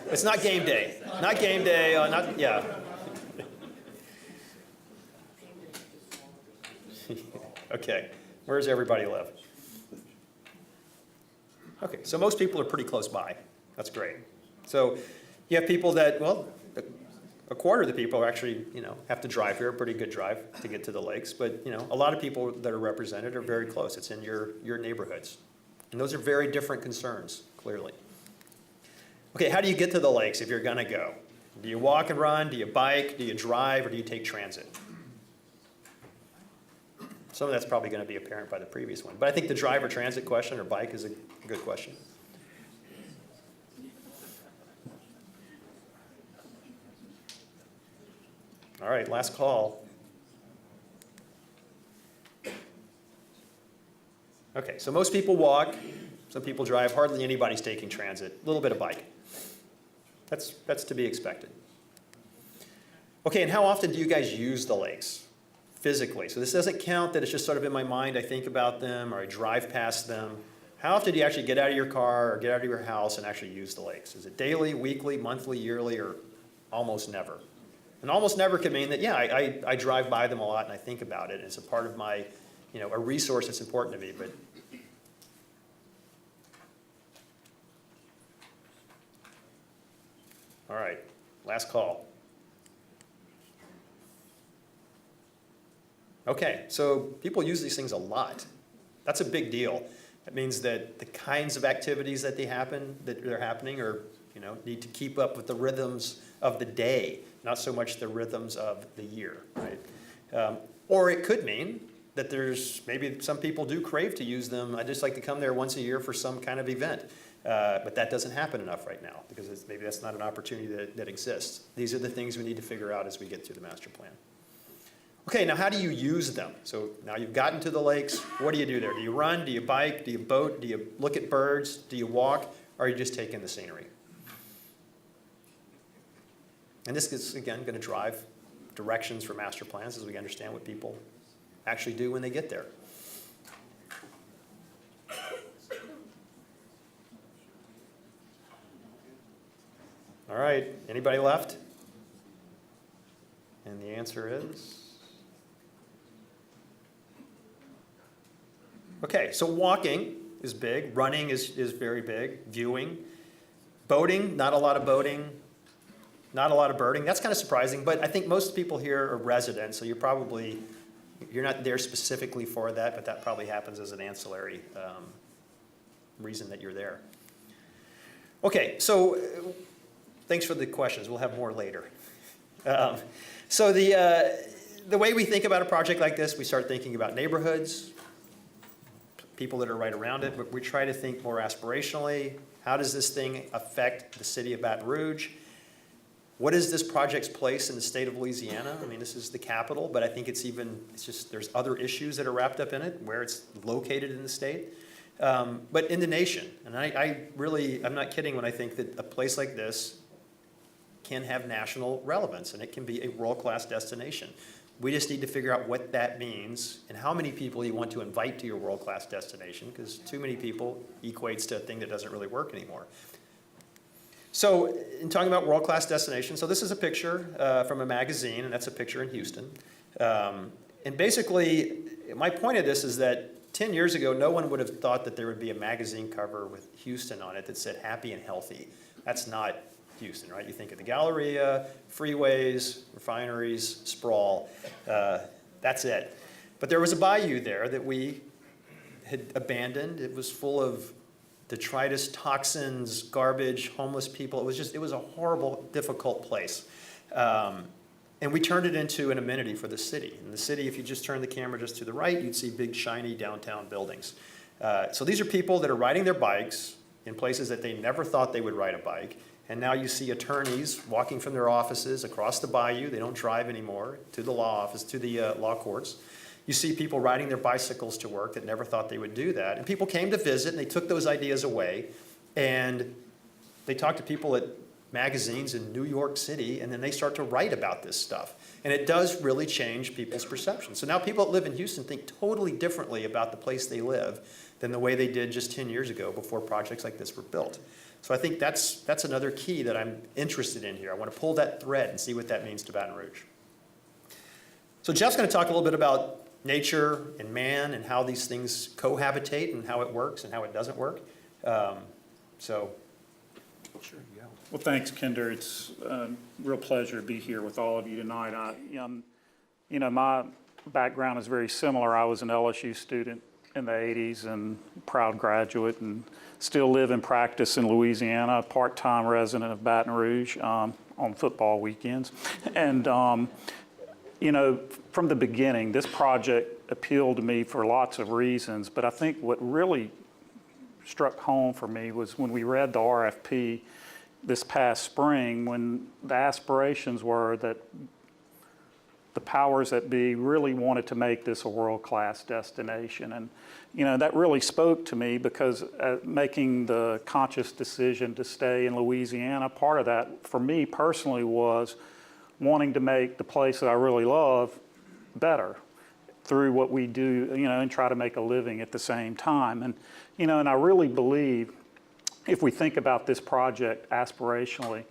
It's not game day. Not game day. Yeah. Okay, where does everybody live? Okay, so most people are pretty close by. That's great. So you have people that, well, a quarter of the people actually, have to drive here, a pretty good drive to get to the lakes. But, a lot of people that are represented are very close. It's in your neighborhoods. And those are very different concerns, clearly. Okay, how do you get to the lakes if you're going to go? Do you walk and run? Do you bike? Do you drive? Or do you take transit? Some of that's probably going to be apparent by the previous one. But I think the drive or transit question or bike is a good question. All right, last call. Okay, so most people walk, some people drive, hardly anybody's taking transit, a little bit of bike. That's to be expected. Okay, and how often do you guys use the lakes physically? So this doesn't count that it's just sort of in my mind, I think about them or I drive past them. How often do you actually get out of your car or get out of your house and actually use the lakes? Is it daily, weekly, monthly, yearly, or almost never? And almost never can mean that, yeah, I drive by them a lot and I think about it. And it's a part of my, a resource that's important to me. But all right, last call. Okay, so people use these things a lot. That's a big deal. That means that the kinds of activities that are happening are, need to keep up with the rhythms of the day, not so much the rhythms of the year, right? Or it could mean that maybe some people do crave to use them. I just like to come there once a year for some kind of event. But that doesn't happen enough right now because maybe that's not an opportunity that exists. These are the things we need to figure out as we get through the master plan. Okay, now how do you use them? So now you've gotten to the lakes. What do you do there? Do you run? Do you bike? Do you boat? Do you look at birds? Do you walk? Or are you just taking the scenery? And this is, again, going to drive directions for master plans as we understand what people actually do when they get there. All right, anybody left? answer is? Okay, so walking is big, running is very big, viewing. Boating, not a lot of boating, not a lot of birding. That's kind of surprising, but I think most people here are residents, so you're not there specifically for that, but that probably happens as an ancillary reason that you're there. Okay, so thanks for the questions. We'll have more later. So the way we think about a project like this, we start thinking about neighborhoods, people that are right around it, but we try to think more aspirationally. How does this thing affect the city of Baton Rouge? What is this project's place in the state of Louisiana? I mean, this is the capital, but I think it's just, there's other issues that are wrapped up in it, where it's located in the state. But in the nation, and I'm not kidding when I think that a place like this can have national relevance, and it can be a world-class destination. We just need to figure out what that means and how many people you want to invite to your world-class destination, because too many people equates to a thing that doesn't really work anymore. So in talking about world-class destinations, so this is a picture from a magazine, and that's a picture in Houston. And basically, my point of this is that 10 years ago, no one would have thought that there would be a magazine cover with Houston on it that said happy and healthy. That's not Houston, right? You think of the Galleria, freeways, refineries, sprawl, that's it. But there was a bayou there that we had abandoned. It was full of detritus, toxins, garbage, homeless people. It was a horrible, difficult place. And we turned it into an amenity for the city. In the city, if you just turn the camera just to the right, you'd see big, shiny downtown buildings. So these are people that are riding their bikes in places that they never thought they would ride a bike. And now you see attorneys walking from their offices across the bayou. They don't drive anymore to the law office, to the law courts. You see people riding their bicycles to work that never thought they would do that. And people came to visit, and they took those ideas away. And they talked to people at magazines in New York City, and then they start to write about this stuff. And it does really change people's perception. So now people that live in Houston think totally differently about the place they live than the way they did just 10 years ago before projects like this were built. So I think that's another key that I'm interested in here. I want to pull that thread and see what that means to Baton Rouge. So Jeff's going to talk a little bit about nature and man and how these things cohabitate and how it works and how it doesn't work. Sure, you go. Well, thanks, Kinder. It's a real pleasure to be here with all of you tonight. My background is very similar. I was an LSU student in the 80s and proud graduate, and still live and practice in Louisiana, part-time resident of Baton Rouge on football weekends. And, from the beginning, this project appealed to me for lots of reasons, but I think what really struck home for me was when we read the RFP this past spring, when the aspirations were that the powers that be really wanted to make this a world-class destination. And, that really spoke to me because making the conscious decision to stay in Louisiana, part of that for me personally was wanting to make the place that I really love better through what we do, and try to make a living at the same time. And, and I really believe if we think about this project aspirationally,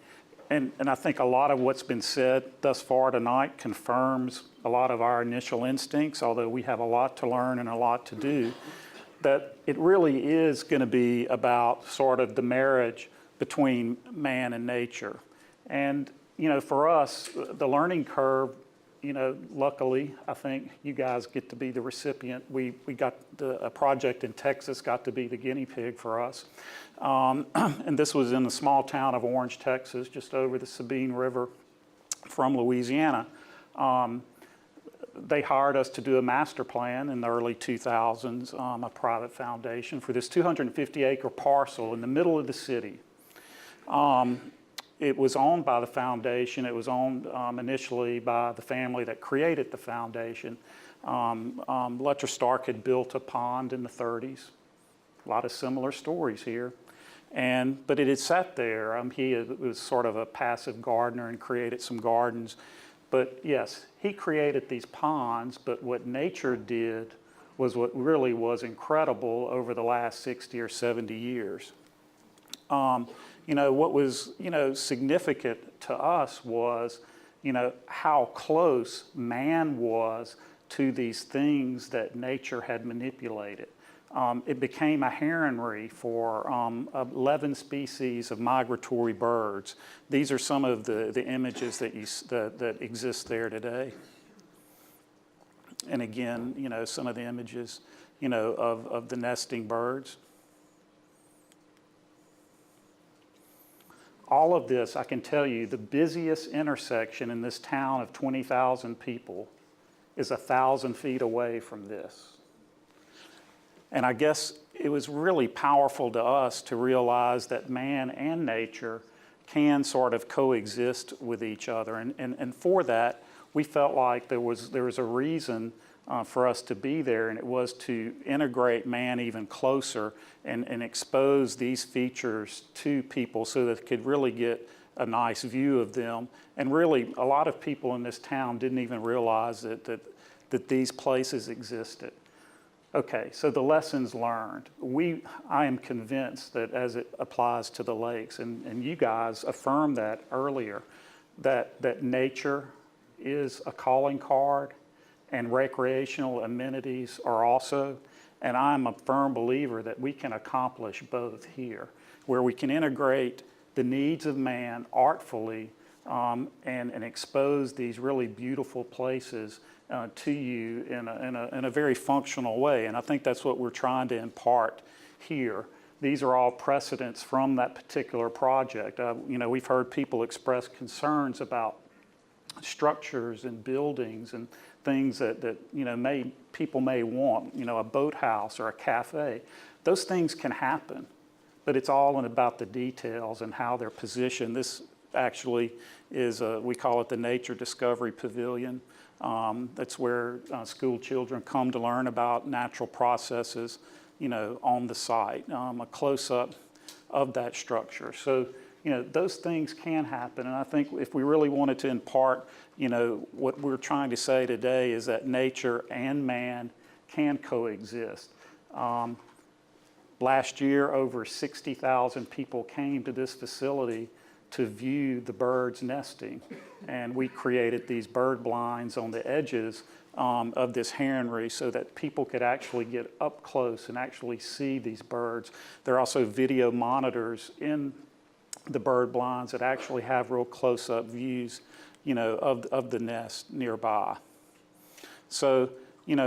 and I think a lot of what's been said thus far tonight confirms a lot of our initial instincts, although we have a lot to learn and a lot to do, that it really is going to be about sort of the marriage between man and nature. And, for us, the learning curve, luckily, I think you guys get to be the recipient. We got a project in Texas got to be the guinea pig for us. And this was in the small town of Orange, Texas, just over the Sabine River from Louisiana. They hired us to do a master plan in the early 2000s, a private foundation, for this 250-acre parcel in the middle of the city. It was owned by the foundation. It was owned initially by the family that created the foundation. Letcher Stark had built a pond in the 30s. A lot of similar stories here. But it had sat there. He was sort of a passive gardener and created some gardens. But yes, he created these ponds, but what nature did was what really was incredible over the last 60 or 70 years. What was, significant to us was how close man was to these things that nature had manipulated. It became a heronry for 11 species of migratory birds. These are some of the images that exist there today. And again, some of the images, of the nesting birds. All of this, I can tell you, the busiest intersection in this town of 20,000 people is 1,000 feet away from this. And I guess it was really powerful to us to realize that man and nature can sort of coexist with each other. And for that, we felt like there was a reason for us to be there, and it was to integrate man even closer and expose these features to people so that they could really get a nice view of them. And really, a lot of people in this town didn't even realize that these places existed. Okay, so the lessons learned. I am convinced that as it applies to the lakes, and you guys affirmed that earlier, that nature is a calling card and recreational amenities are also, and I'm a firm believer that we can accomplish both here, where we can integrate the needs of man artfully and expose these really beautiful places to you in a very functional way. And I think that's what we're trying to impart here. These are all precedents from that particular project. We've heard people express concerns about structures and buildings and things that people may want, a boathouse or a cafe. Those things can happen, but it's all about the details and how they're positioned. This actually is, we call it the Nature Discovery Pavilion. That's where school children come to learn about natural processes, on the site, a close-up of that structure. So, those things can happen. And I think if we really wanted to impart, what we're trying to say today is that nature and man can coexist. Last year, over 60,000 people came to this facility to view the birds nesting. And we created these bird blinds on the edges of this heronry so that people could actually get up close and actually see these birds. There are also video monitors in the bird blinds that actually have real close-up views, of the nest nearby. So,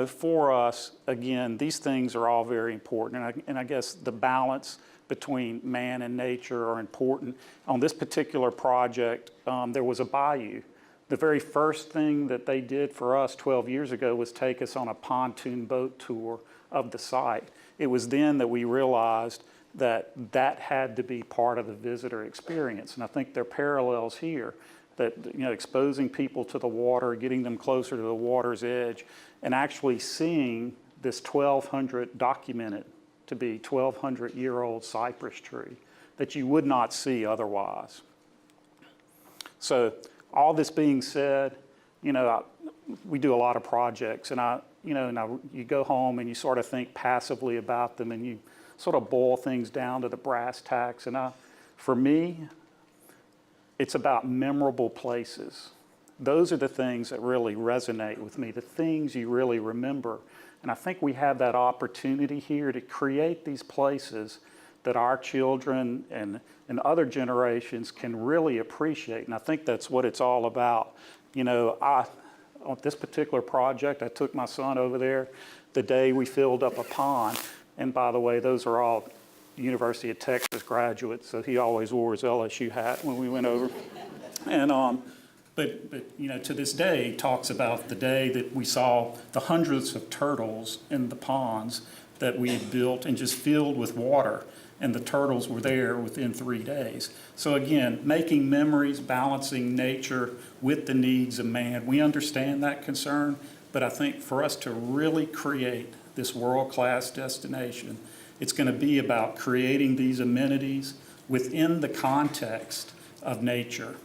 for us, again, these things are all very important. And I guess the balance between man and nature are important. On this particular project, there was a bayou. The very first thing that they did for us 12 years ago was take us on a pontoon boat tour of the site. It was then that we realized that had to be part of the visitor experience. And I think there are parallels here that, exposing people to the water, getting them closer to the water's edge, and actually seeing this 1,200 documented to be 1,200-year-old cypress tree that you would not see otherwise. So all this being said, we do a lot of projects, and now you go home and you sort of think passively about them, and you sort of boil things down to the brass tacks. And for me, it's about memorable places. Those are the things that really resonate with me, the things you really remember. And I think we have that opportunity here to create these places that our children and other generations can really appreciate. And I think that's what it's all about. On this particular project, I took my son over there the day we filled up a pond. And by the way, those are all University of Texas graduates, so he always wore his LSU hat when we went over. And but to this day, he talks about the day that we saw the hundreds of turtles in the ponds that we had built and just filled with water, and the turtles were there within 3 days. So again, making memories, balancing nature with the needs of man. We understand that concern, but I think for us to really create this world-class destination, it's going to be about creating these amenities within the context of nature.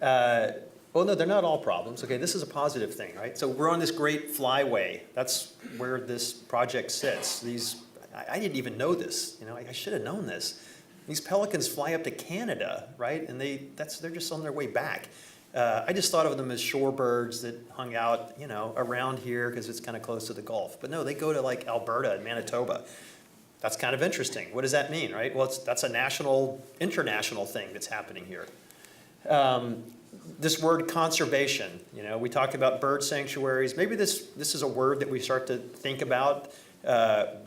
Well, no, they're not all problems. Okay, this is a positive thing, right? So we're on this great flyway. That's where this project sits. I didn't even know this. I should have known this. These pelicans fly up to Canada, right? And they're just on their way back. I just thought of them as shorebirds that hung out, you know, around here because it's kind of close to the Gulf. But no, they go to like Alberta and Manitoba. That's kind of interesting. What does that mean, right? Well, that's a international thing that's happening here. This word conservation, you know, we talked about bird sanctuaries. Maybe this is a word that we start to think about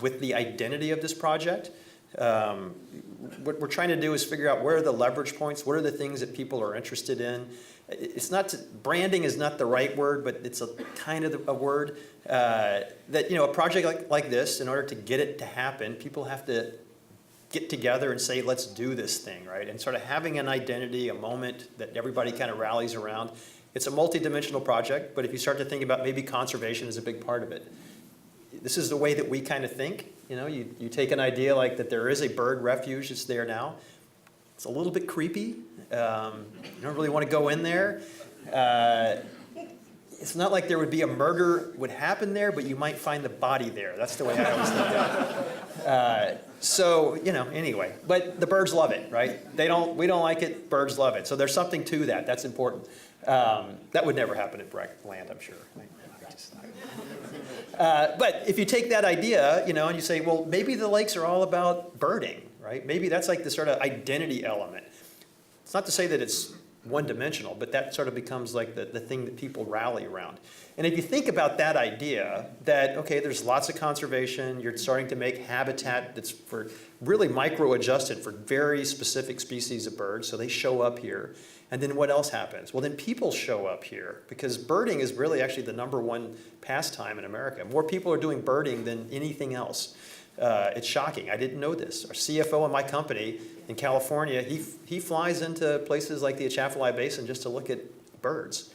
with the identity of this project. What we're trying to do is figure out where are the leverage points, what are the things that people are interested in. It's not, branding is not the right word, but it's a kind of a word that, you know, a project like this, in order to get it to happen, people have to get together and say, let's do this thing, right? And sort of having an identity, a moment that everybody kind of rallies around. It's a multi-dimensional project, but if you start to think about maybe conservation is a big part of it. This is the way that we kind of think. You know, you take an idea like that there is a bird refuge that's there now. It's a little bit creepy. You don't really want to go in there. It's not like there would be a murder would happen there, but you might find the body there. That's the way I always think of it. So, you know, anyway, but the birds love it, right? We don't like it, birds love it. So there's something to that, that's important. That would never happen at Breck Land, I'm sure. But if you take that idea, you know, and you say, well, maybe the lakes are all about birding, right? Maybe that's like the sort of identity element. It's not to say that it's one-dimensional, but that sort of becomes like the thing that people rally around. And if you think about that idea, that, okay, there's lots of conservation, you're starting to make habitat that's for really micro-adjusted for very specific species of birds, so they show up here. And then what else happens? Well, then people show up here, because birding is really actually the #1 pastime in America. More people are doing birding than anything else. It's shocking. I didn't know this. Our CFO in my company in California, he flies into places like the Atchafalaya Basin just to look at birds.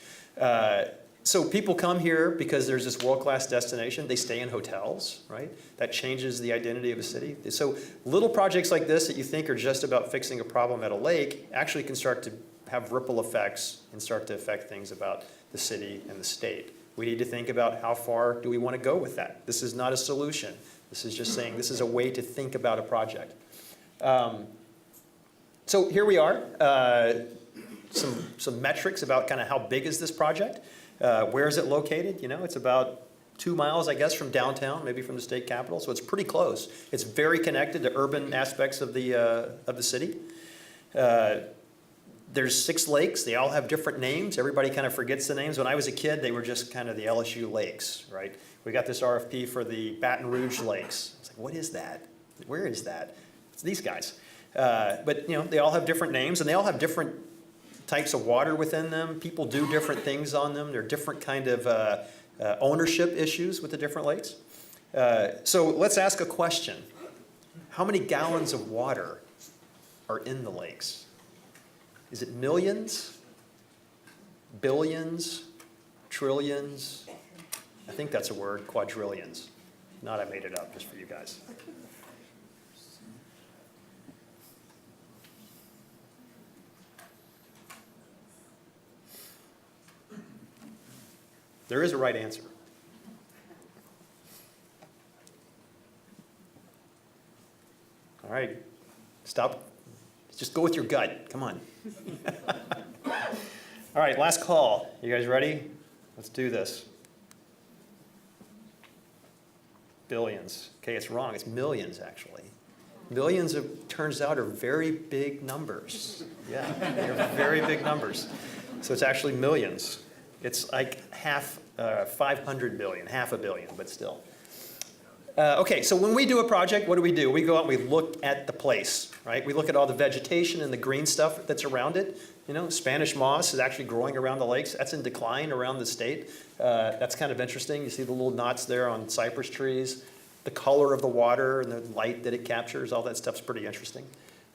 So people come here because there's this world-class destination. They stay in hotels, right? That changes the identity of a city. So little projects like this that you think are just about fixing a problem at a lake actually can start to have ripple effects and start to affect things about the city and the state. We need to think about how far do we want to go with that. This is not a solution. This is just saying this is a way to think about a project. So here we are, some metrics about kind of how big is this project. Where is it located? You know, it's about 2 miles, I guess, from downtown, maybe from the state capitol, so it's pretty close. It's very connected to urban aspects of the city. There's 6 lakes. They all have different names. Everybody kind of forgets the names. When I was a kid, they were just kind of the LSU lakes, right? We got this RFP for the Baton Rouge Lakes. It's like, what is that? Where is that? It's these guys. But, you know, they all have different names, and they all have different types of water within them. People do different things on them. There are different kind of ownership issues with the different lakes. So let's ask a question. How many gallons of water are in the lakes? Is it millions, billions, trillions? I think that's a word, quadrillions. Not I made it up just for you guys. There is a right answer. All right, stop. Just go with your gut. Come on. All right, last call. You guys ready? Let's do this. Billions. Okay, it's wrong. It's millions, actually. Millions, turns out, are very big numbers. Yeah, they're very big numbers. So it's actually millions. It's like 500 billion, half a billion, but still. Okay, so when we do a project, what do? We go out and we look at the place, right? We look at all the vegetation and the green stuff that's around it. You know, Spanish moss is actually growing around the lakes. That's in decline around the state. That's kind of interesting. You see the little knots there on cypress trees. The color of the water and the light that it captures, all that stuff's pretty interesting.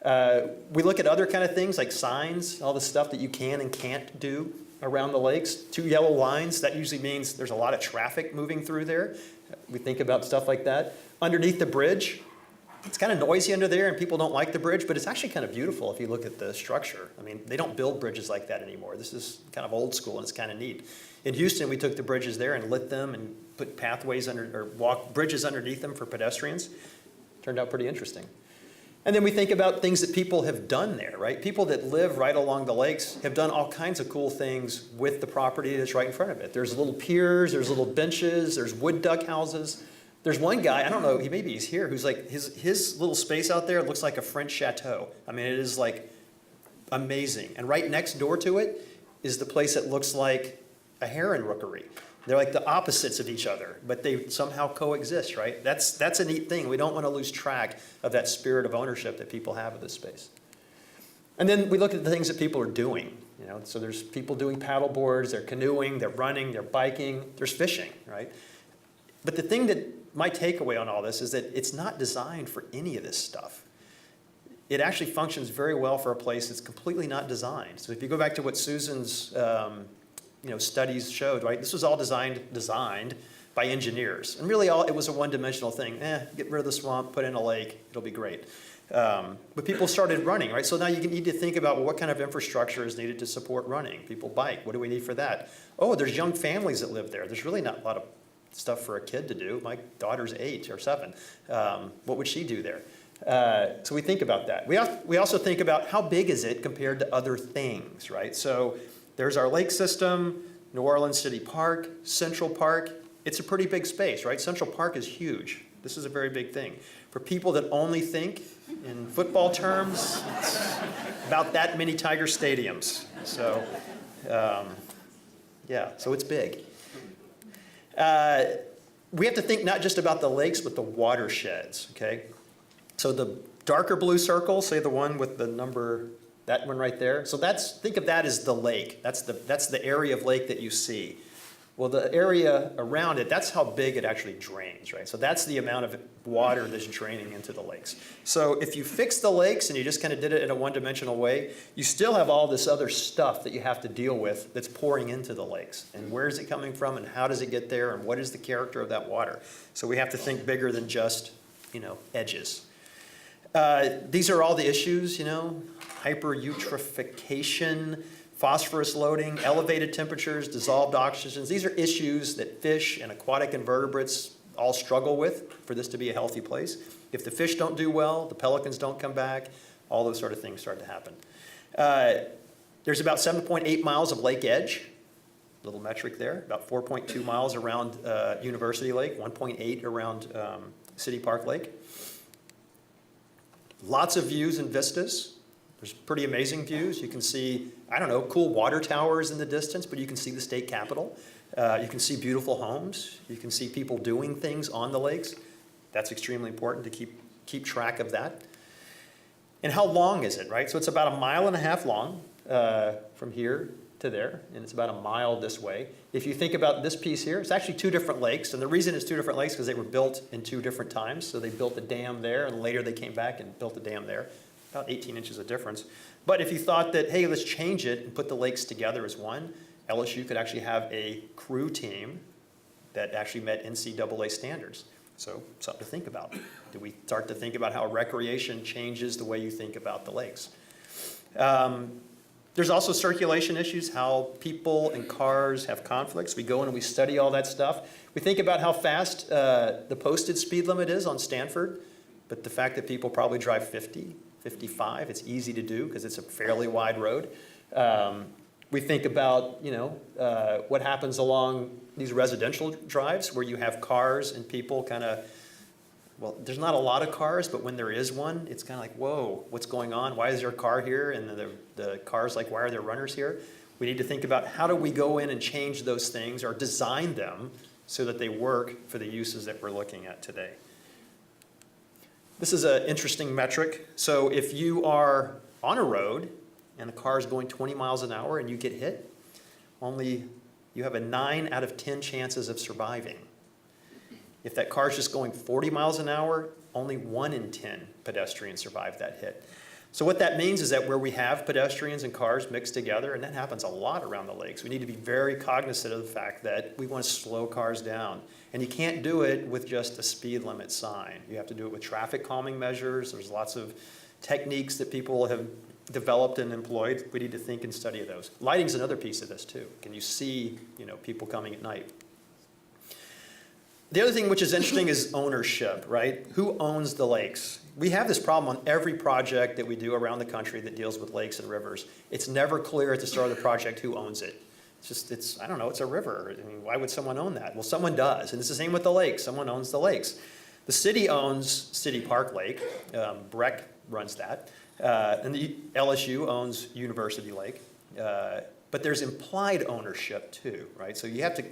We look at other kind of things like signs, all the stuff that you can and can't do around the lakes. 2 yellow lines, that usually means there's a lot of traffic moving through there. We think about stuff like that. Underneath the bridge, it's kind of noisy under there and people don't like the bridge, but it's actually kind of beautiful if you look at the structure. I mean, they don't build bridges like that anymore. This is kind of old school and it's kind of neat. In Houston, we took the bridges there and lit them and put pathways under, or bridges underneath them for pedestrians. Turned out pretty interesting. And then we think about things that people have done there, right? People that live right along the lakes have done all kinds of cool things with the property that's right in front of it. There's little piers, there's little benches, there's wood duck houses. There's one guy, I don't know, maybe he's here, who's like, his little space out there looks like a French chateau. I mean, it is like amazing. And right next door to it is the place that looks like a heron rookery. They're like the opposites of each other, but they somehow coexist, right? That's a neat thing. We don't want to lose track of that spirit of ownership that people have of this space. And then we look at the things that people are doing. You know, so there's people doing paddle boards, they're canoeing, they're running, they're biking, there's fishing, right? But the thing that my takeaway on all this is that it's not designed for any of this stuff. It actually functions very well for a place that's completely not designed. So if you go back to what Susan's studies showed, right? This was all designed by engineers. And really it was a one-dimensional thing. Get rid of the swamp, put in a lake, it'll be great. But people started running, right? So now you need to think about, well, what kind of infrastructure is needed to support running? People bike, what do we need for that? Oh, there's young families that live there. There's really not a lot of stuff for a kid to do. My daughter's 8 or 7. What would she do there? So we think about that. We also think about how big is it compared to other things, right? So there's our lake system, New Orleans City Park, Central Park. It's a pretty big space, right? Central Park is huge. This is a very big thing. For people that only think in football terms, it's about that many Tiger stadiums. So, so it's big. We have to think not just about the lakes, but the watersheds, okay? So the darker blue circle, say the one with the number, that one right there. So think of that as the lake. That's the area of lake that you see. Well, the area around it, that's how big it actually drains, right? So that's the amount of water that's draining into the lakes. So if you fix the lakes and you just kind of did it in a one-dimensional way, you still have all this other stuff that you have to deal with that's pouring into the lakes. And where is it coming from and how does it get there and what is the character of that water? So we have to think bigger than just, edges. These are all the issues, hyper-eutrophication, phosphorus loading, elevated temperatures, dissolved oxygens. These are issues that fish and aquatic invertebrates all struggle with for this to be a healthy place. If the fish don't do well, the pelicans don't come back, all those sort of things start to happen. There's about 7.8 miles of lake edge, little metric there, about 4.2 miles around University Lake, 1.8 around City Park Lake. Lots of views and vistas. There's pretty amazing views. You can see, cool water towers in the distance, but you can see the state capitol. You can see beautiful homes. You can see people doing things on the lakes. That's extremely important to keep track of that. And how long is it, right? So it's about 1.5 miles long from here to there, and it's about 1 mile this way. If you think about this piece here, it's actually 2 different lakes, and the reason it's 2 different lakes is because they were built in 2 different times. So they built the dam there, and later they came back and built the dam there. About 18 inches of difference. But if you thought that, hey, let's change it and put the lakes together as one, LSU could actually have a crew team that actually met NCAA standards. So something to think about. Do we start to think about how recreation changes the way you think about the lakes? There's also circulation issues, how people and cars have conflicts. We go in and we study all that stuff. We think about how fast the posted speed limit is on Stanford, but the fact that people probably drive 50, 55, it's easy to do because it's a fairly wide road. We think about, what happens along these residential drives where you have cars and people there's not a lot of cars, but when there is one, it's kind of like, whoa, what's going on? Why is there a car here? And the car's like, why are there runners here? We need to think about how do we go in and change those things or design them so that they work for the uses that we're looking at today. This is an interesting metric. So if you are on a road and a car is going 20 miles an hour and you get hit, you have a 9 out of 10 chances of surviving. If that car is just going 40 miles an hour, only 1 in 10 pedestrians survive that hit. So what that means is that where we have pedestrians and cars mixed together, and that happens a lot around the lakes, we need to be very cognizant of the fact that we want to slow cars down. And you can't do it with just a speed limit sign. You have to do it with traffic calming measures. There's lots of techniques that people have developed and employed. We need to think and study those. Lighting's another piece of this too. Can you see, people coming at night? The other thing which is interesting is ownership, right? Who owns the lakes? We have this problem on every project that we do around the country that deals with lakes and rivers. It's never clear at the start of the project who owns it. I don't know, it's a river. I mean, why would someone own that? Well, someone does, and it's the same with the lakes. Someone owns the lakes. The city owns City Park Lake. Breck runs that. And the LSU owns University Lake. But there's implied ownership too, right? So you have to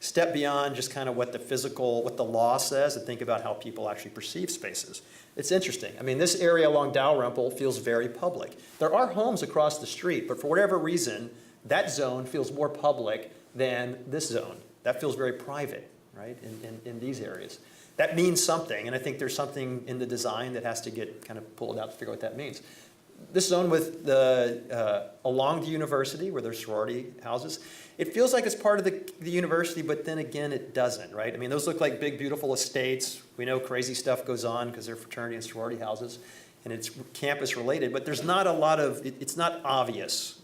step beyond just kind of what the law says and think about how people actually perceive spaces. It's interesting. I mean, this area along Dalrymple feels very public. There are homes across the street, but for whatever reason, that zone feels more public than this zone. That feels very private, right, in these areas. That means something, and I think there's something in the design that has to get kind of pulled out to figure out what that means. This zone with along the university where there's sorority houses, it feels like it's part of the university, but then again, it doesn't, right? I mean, those look like big, beautiful estates. We know crazy stuff goes on because they're fraternity and sorority houses, and it's campus related, but there's not a lot of, it's not obvious,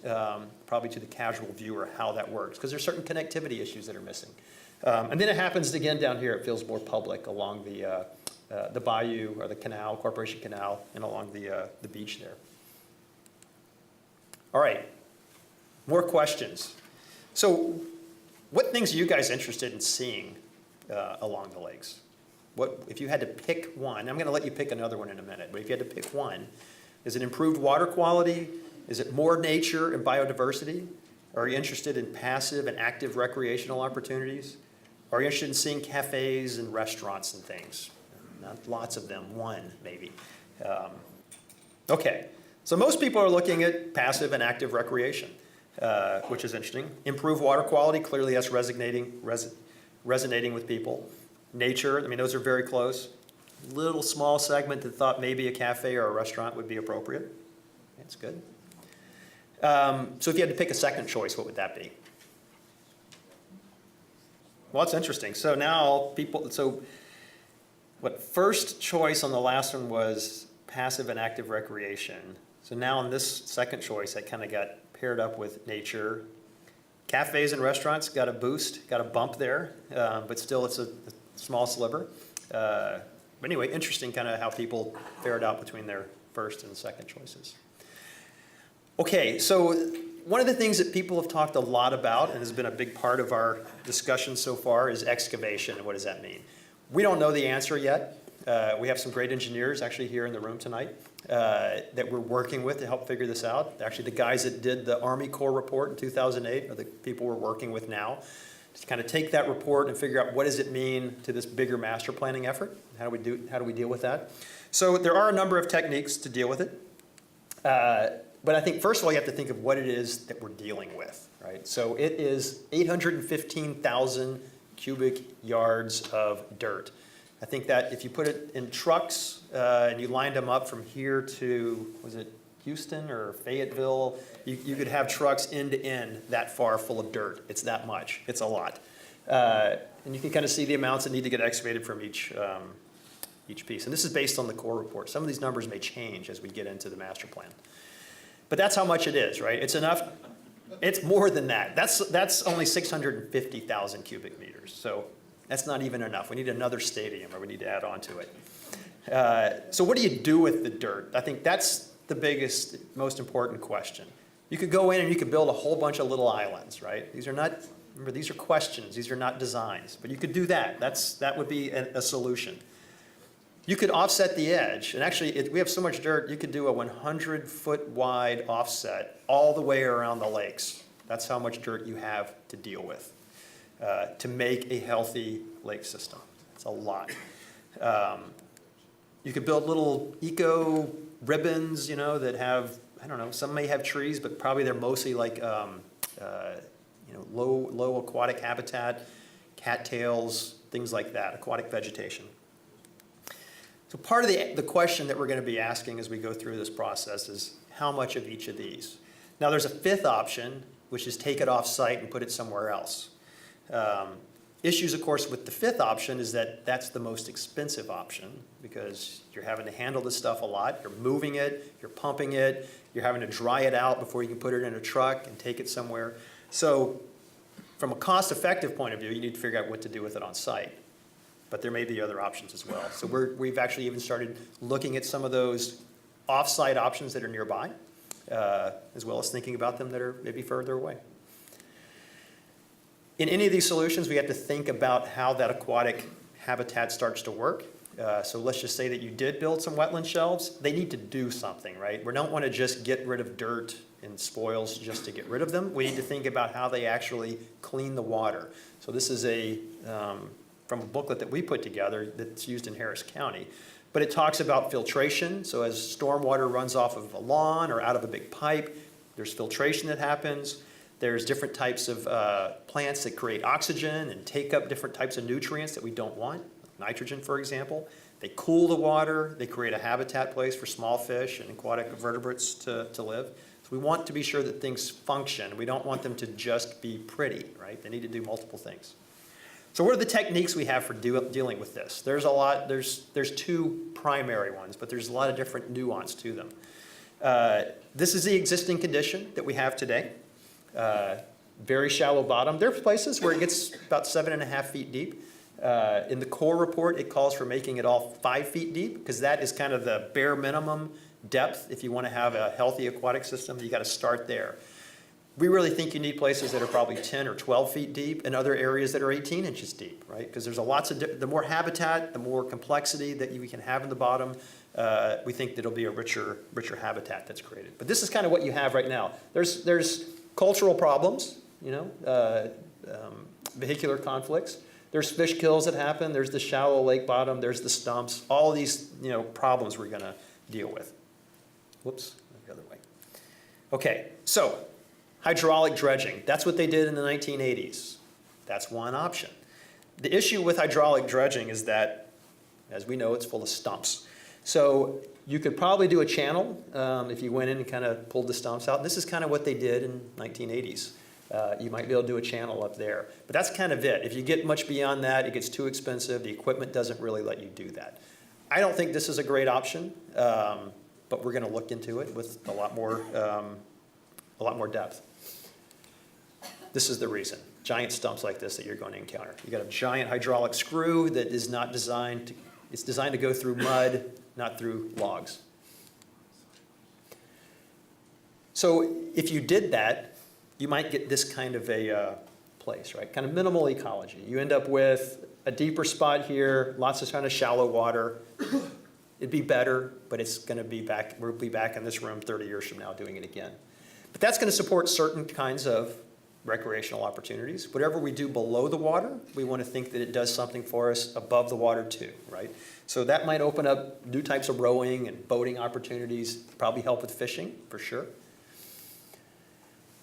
probably to the casual viewer, how that works, because there's certain connectivity issues that are missing. And then it happens again down here, it feels more public along the bayou or the canal, Corporation Canal, and along the beach there. All right, more questions. So what things are you guys interested in seeing along the lakes? If you had to pick one, I'm going to let you pick another one in a minute, but if you had to pick one, is it improved water quality? Is it more nature and biodiversity? Are you interested in passive and active recreational opportunities? Are you interested in seeing cafes and restaurants and things? Not lots of them, one maybe. Okay, so most people are looking at passive and active recreation, which is interesting. Improved water quality, clearly that's resonating with people. Nature, I mean, those are very close. Little small segment that thought maybe a cafe or a restaurant would be appropriate. That's good. So if you had to pick a second choice, what would that be? Well, that's interesting. So now first choice on the last one was passive and active recreation. So now on this second choice, I kind of got paired up with nature. Cafes and restaurants got a boost, got a bump there, but still it's a small sliver. But anyway, interesting kind of how people fared out between their first and second choices. Okay, so one of the things that people have talked a lot about and has been a big part of our discussion so far is excavation, and what does that mean? We don't know the answer yet. We have some great engineers actually here in the room tonight that we're working with to help figure this out. Actually, the guys that did the Army Corps report in 2008 are the people we're working with now to kind of take that report and figure out what does it mean to this bigger master planning effort. How do we deal with that? So there are a number of techniques to deal with it. But I think first of all, you have to think of what it is that we're dealing with, right? So it is 815,000 cubic yards of dirt. I think that if you put it in trucks and you lined them up from here to, was it Houston or Fayetteville, you could have trucks end to end that far full of dirt. It's that much. It's a lot. And you can kind of see the amounts that need to get excavated from each piece. And this is based on the Corps report. Some of these numbers may change as we get into the master plan. But that's how much it is, right? It's enough. It's more than that. That's only 650,000 cubic meters. So that's not even enough. We need another stadium, or we need to add on to it. So what do you do with the dirt? I think that's the biggest, most important question. You could go in and you could build a whole bunch of little islands, right? These are not, remember, these are questions. These are not designs. But you could do that. That would be a solution. You could offset the edge. And actually, we have so much dirt, you could do a 100-foot wide offset all the way around the lakes. That's how much dirt you have to deal with to make a healthy lake system. It's a lot. You could build little eco ribbons, that have, I don't know, some may have trees, but probably they're mostly like, low aquatic habitat, cattails, things like that, aquatic vegetation. So part of the question that we're going to be asking as we go through this process is how much of each of these? Now there's a fifth option, which is take it off site and put it somewhere else. Issues, of course, with the fifth option is that that's the most expensive option because you're having to handle this stuff a lot. You're moving it, you're pumping it, you're having to dry it out before you can put it in a truck and take it somewhere. So from a cost-effective point of view, you need to figure out what to do with it on site. but there may be other options as well. So we've actually even started looking at some of those off-site options that are nearby, as well as thinking about them that are maybe further away. In any of these solutions, we have to think about how that aquatic habitat starts to work. So let's just say that you did build some wetland shelves. They need to do something, right? We don't want to just get rid of dirt and spoils just to get rid of them. We need to think about how they actually clean the water. So this is from a booklet that we put together that's used in Harris County. But it talks about filtration. So as stormwater runs off of a lawn or out of a big pipe, there's filtration that happens. There's different types of plants that create oxygen and take up different types of nutrients that we don't want, nitrogen, for example. They cool the water. They create a habitat place for small fish and aquatic vertebrates to live. So we want to be sure that things function. We don't want them to just be pretty, right? They need to do multiple things. So what are the techniques we have for dealing with this? There's a lot. There's two primary ones, but there's a lot of different nuance to them. This is the existing condition that we have today. Very shallow bottom. There are places where it gets about 7.5 feet deep. In the core report, it calls for making it all 5 feet deep, because that is kind of the bare minimum depth. If you want to have a healthy aquatic system, you got to start there. We really think you need places that are probably 10 or 12 feet deep, and other areas that are 18 inches deep, right? Because there's lots of, the more habitat, the more complexity that we can have in the bottom, we think that'll be a richer habitat that's created. But this is kind of what you have right now. There's cultural problems, vehicular conflicts. There's fish kills that happen. There's the shallow lake bottom. There's the stumps. All of these, problems we're going to deal with. Whoops, the other way. Okay, so hydraulic dredging. That's what they did in the 1980s. That's one option. The issue with hydraulic dredging is that, as we know, it's full of stumps. So you could probably do a channel if you went in and kind of pulled the stumps out. This is kind of what they did in the 1980s. You might be able to do a channel up there. But that's kind of it. If you get much beyond that, it gets too expensive. The equipment doesn't really let you do that. I don't think this is a great option, but we're going to look into it with a lot more depth. This is the reason. Giant stumps like this that you're going to encounter. You got a giant hydraulic screw that is not designed to, it's designed to go through mud, not through logs. So if you did that, you might get this kind of a place, right? Kind of minimal ecology. You end up with a deeper spot here, lots of kind of shallow water. It'd be better, but it's going to be back, we'll be back in this room 30 years from now doing it again. But that's going to support certain kinds of recreational opportunities. Whatever we do below the water, we want to think that it does something for us above the water too, right? So that might open up new types of rowing and boating opportunities, probably help with fishing, for sure.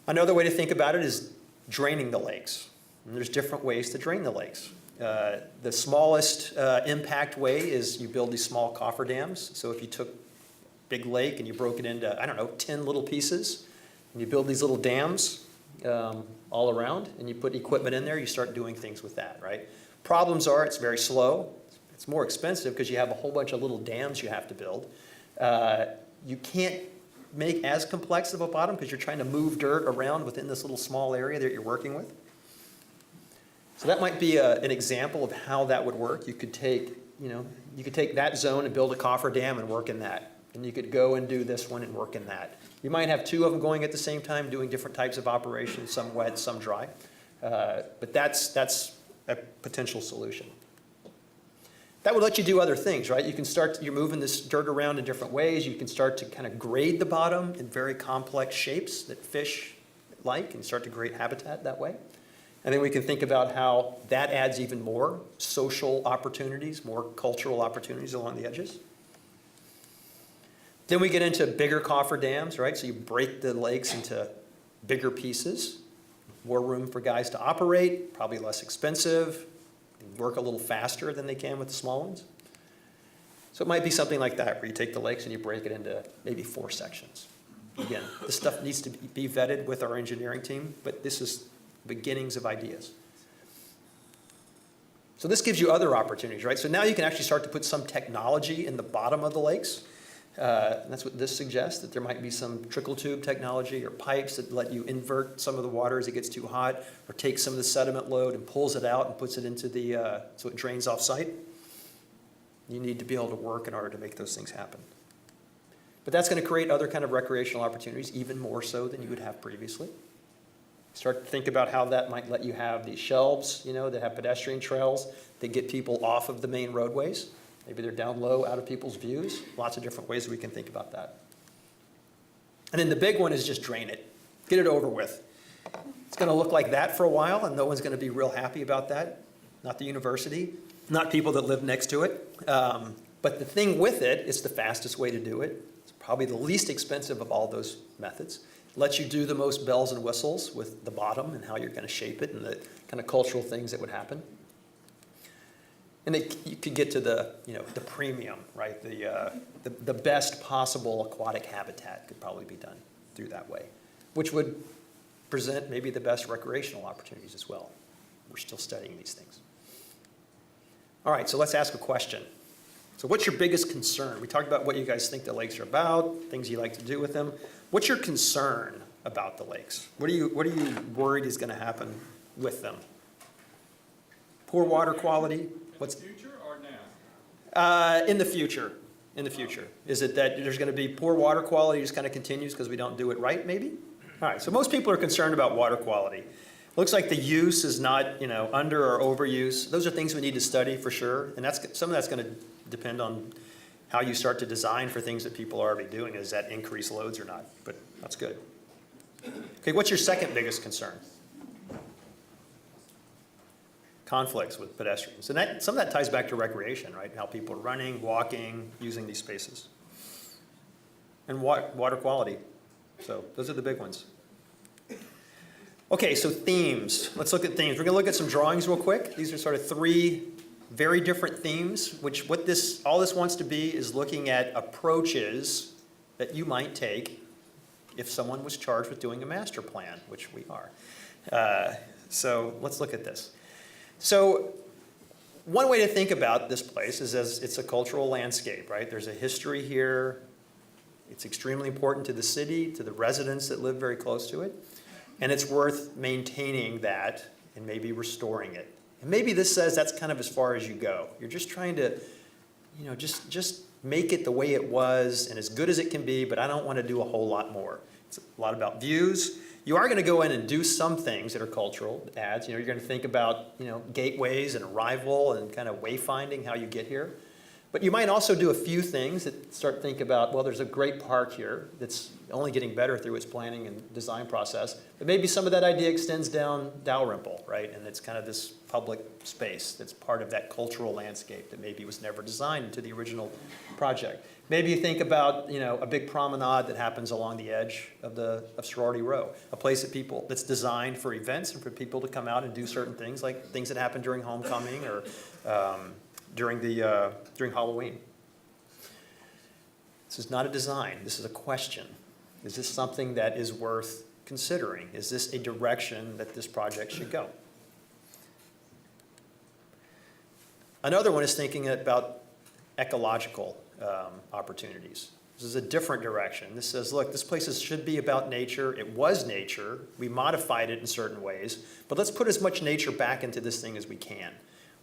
Another way to think about it is draining the lakes. And there's different ways to drain the lakes. The smallest impact way is you build these small cofferdams. So if you took a big lake and you broke it into, 10 little pieces, and you build these little dams all around, and you put equipment in there, you start doing things with that, right? Problems are it's very slow. It's more expensive because you have a whole bunch of little dams you have to build. You can't make as complex of a bottom because you're trying to move dirt around within this little small area that you're working with. So that might be an example of how that would work. You could take, that zone and build a cofferdam and work in that. And you could go and do this one and work in that. You might have two of them going at the same time, doing different types of operations, some wet, some dry. But that's a potential solution. That would let you do other things, right? You can you're moving this dirt around in different ways. You can start to kind of grade the bottom in very complex shapes that fish like and start to create habitat that way. And then we can think about how that adds even more social opportunities, more cultural opportunities along the edges. Then we get into bigger cofferdams, right? So you break the lakes into bigger pieces, more room for guys to operate, probably less expensive, and work a little faster than they can with the small ones. So it might be something like that, where you take the lakes and you break it into maybe 4 sections. Again, this stuff needs to be vetted with our engineering team, but this is beginnings of ideas. So this gives you other opportunities, right? So now you can actually start to put some technology in the bottom of the lakes. And that's what this suggests, that there might be some trickle tube technology or pipes that let you invert some of the water as it gets too hot, or take some of the sediment load and pulls it out and puts it into the, so it drains off site. You need to be able to work in order to make those things happen. But that's going to create other kind of recreational opportunities, even more so than you would have previously. Start to think about how that might let you have these shelves, that have pedestrian trails that get people off of the main roadways. Maybe they're down low, out of people's views. Lots of different ways we can think about that. And then the big one is just drain it. Get it over with. It's going to look like that for a while, and no one's going to be real happy about that. Not the university, not people that live next to it. But the thing with it, it's the fastest way to do it. It's probably the least expensive of all those methods. It lets you do the most bells and whistles with the bottom and how you're going to shape it and the kind of cultural things that would happen. And you could get to the, the premium, right? The best possible aquatic habitat could probably be done through that way, which would present maybe the best recreational opportunities as well. We're still studying these things. All right, so let's ask a question. So what's your biggest concern? We talked about what you guys think the lakes are about, things you like to do with them. What's your concern about the lakes? What are you worried is going to happen with them? Poor water quality? What's in the future or now? in the future? In the future, is it that there's going to be poor water quality just kind of continues because we don't do it right? Maybe. All right. So most people are concerned about water quality. Looks like the use is not under or overuse. Those are things we need to study for sure, and some of that's going to depend on how you start to design for things that people are already doing. Is that increase loads or not? But that's good. Okay. What's your second biggest concern? Conflicts with pedestrians. And some of that ties back to recreation, right? How people are running, walking, using these spaces. And water quality. So those are the big ones. Okay, so themes. Let's look at themes. We're going to look at some drawings real quick. These are sort of three very different themes, which all this wants to be is looking at approaches that you might take if someone was charged with doing a master plan, which we are. So let's look at this. So one way to think about this place is as it's a cultural landscape, right? There's a history here. It's extremely important to the city, to the residents that live very close to it. And it's worth maintaining that and maybe restoring it. And maybe this says that's kind of as far as you go. You're just trying to, just make it the way it was and as good as it can be, but I don't want to do a whole lot more. It's a lot about views. You are going to go in and do some things that are cultural adds. You're going to think about, gateways and arrival and kind of wayfinding how you get here. But you might also do a few things that start thinking about, well, there's a great park here that's only getting better through its planning and design process. But maybe some of that idea extends down Dalrymple, right? And it's kind of this public space that's part of that cultural landscape that maybe was never designed into the original project. Maybe you think about, a big promenade that happens along the edge of Sorority Row, a place that's designed for events and for people to come out and do certain things, like things that happen during homecoming or during Halloween. This is not a design. This is a question. Is this something that is worth considering? Is this a direction that this project should go? Another one is thinking about ecological opportunities. This is a different direction. This says, look, this place should be about nature. It was nature. We modified it in certain ways, but let's put as much nature back into this thing as we can.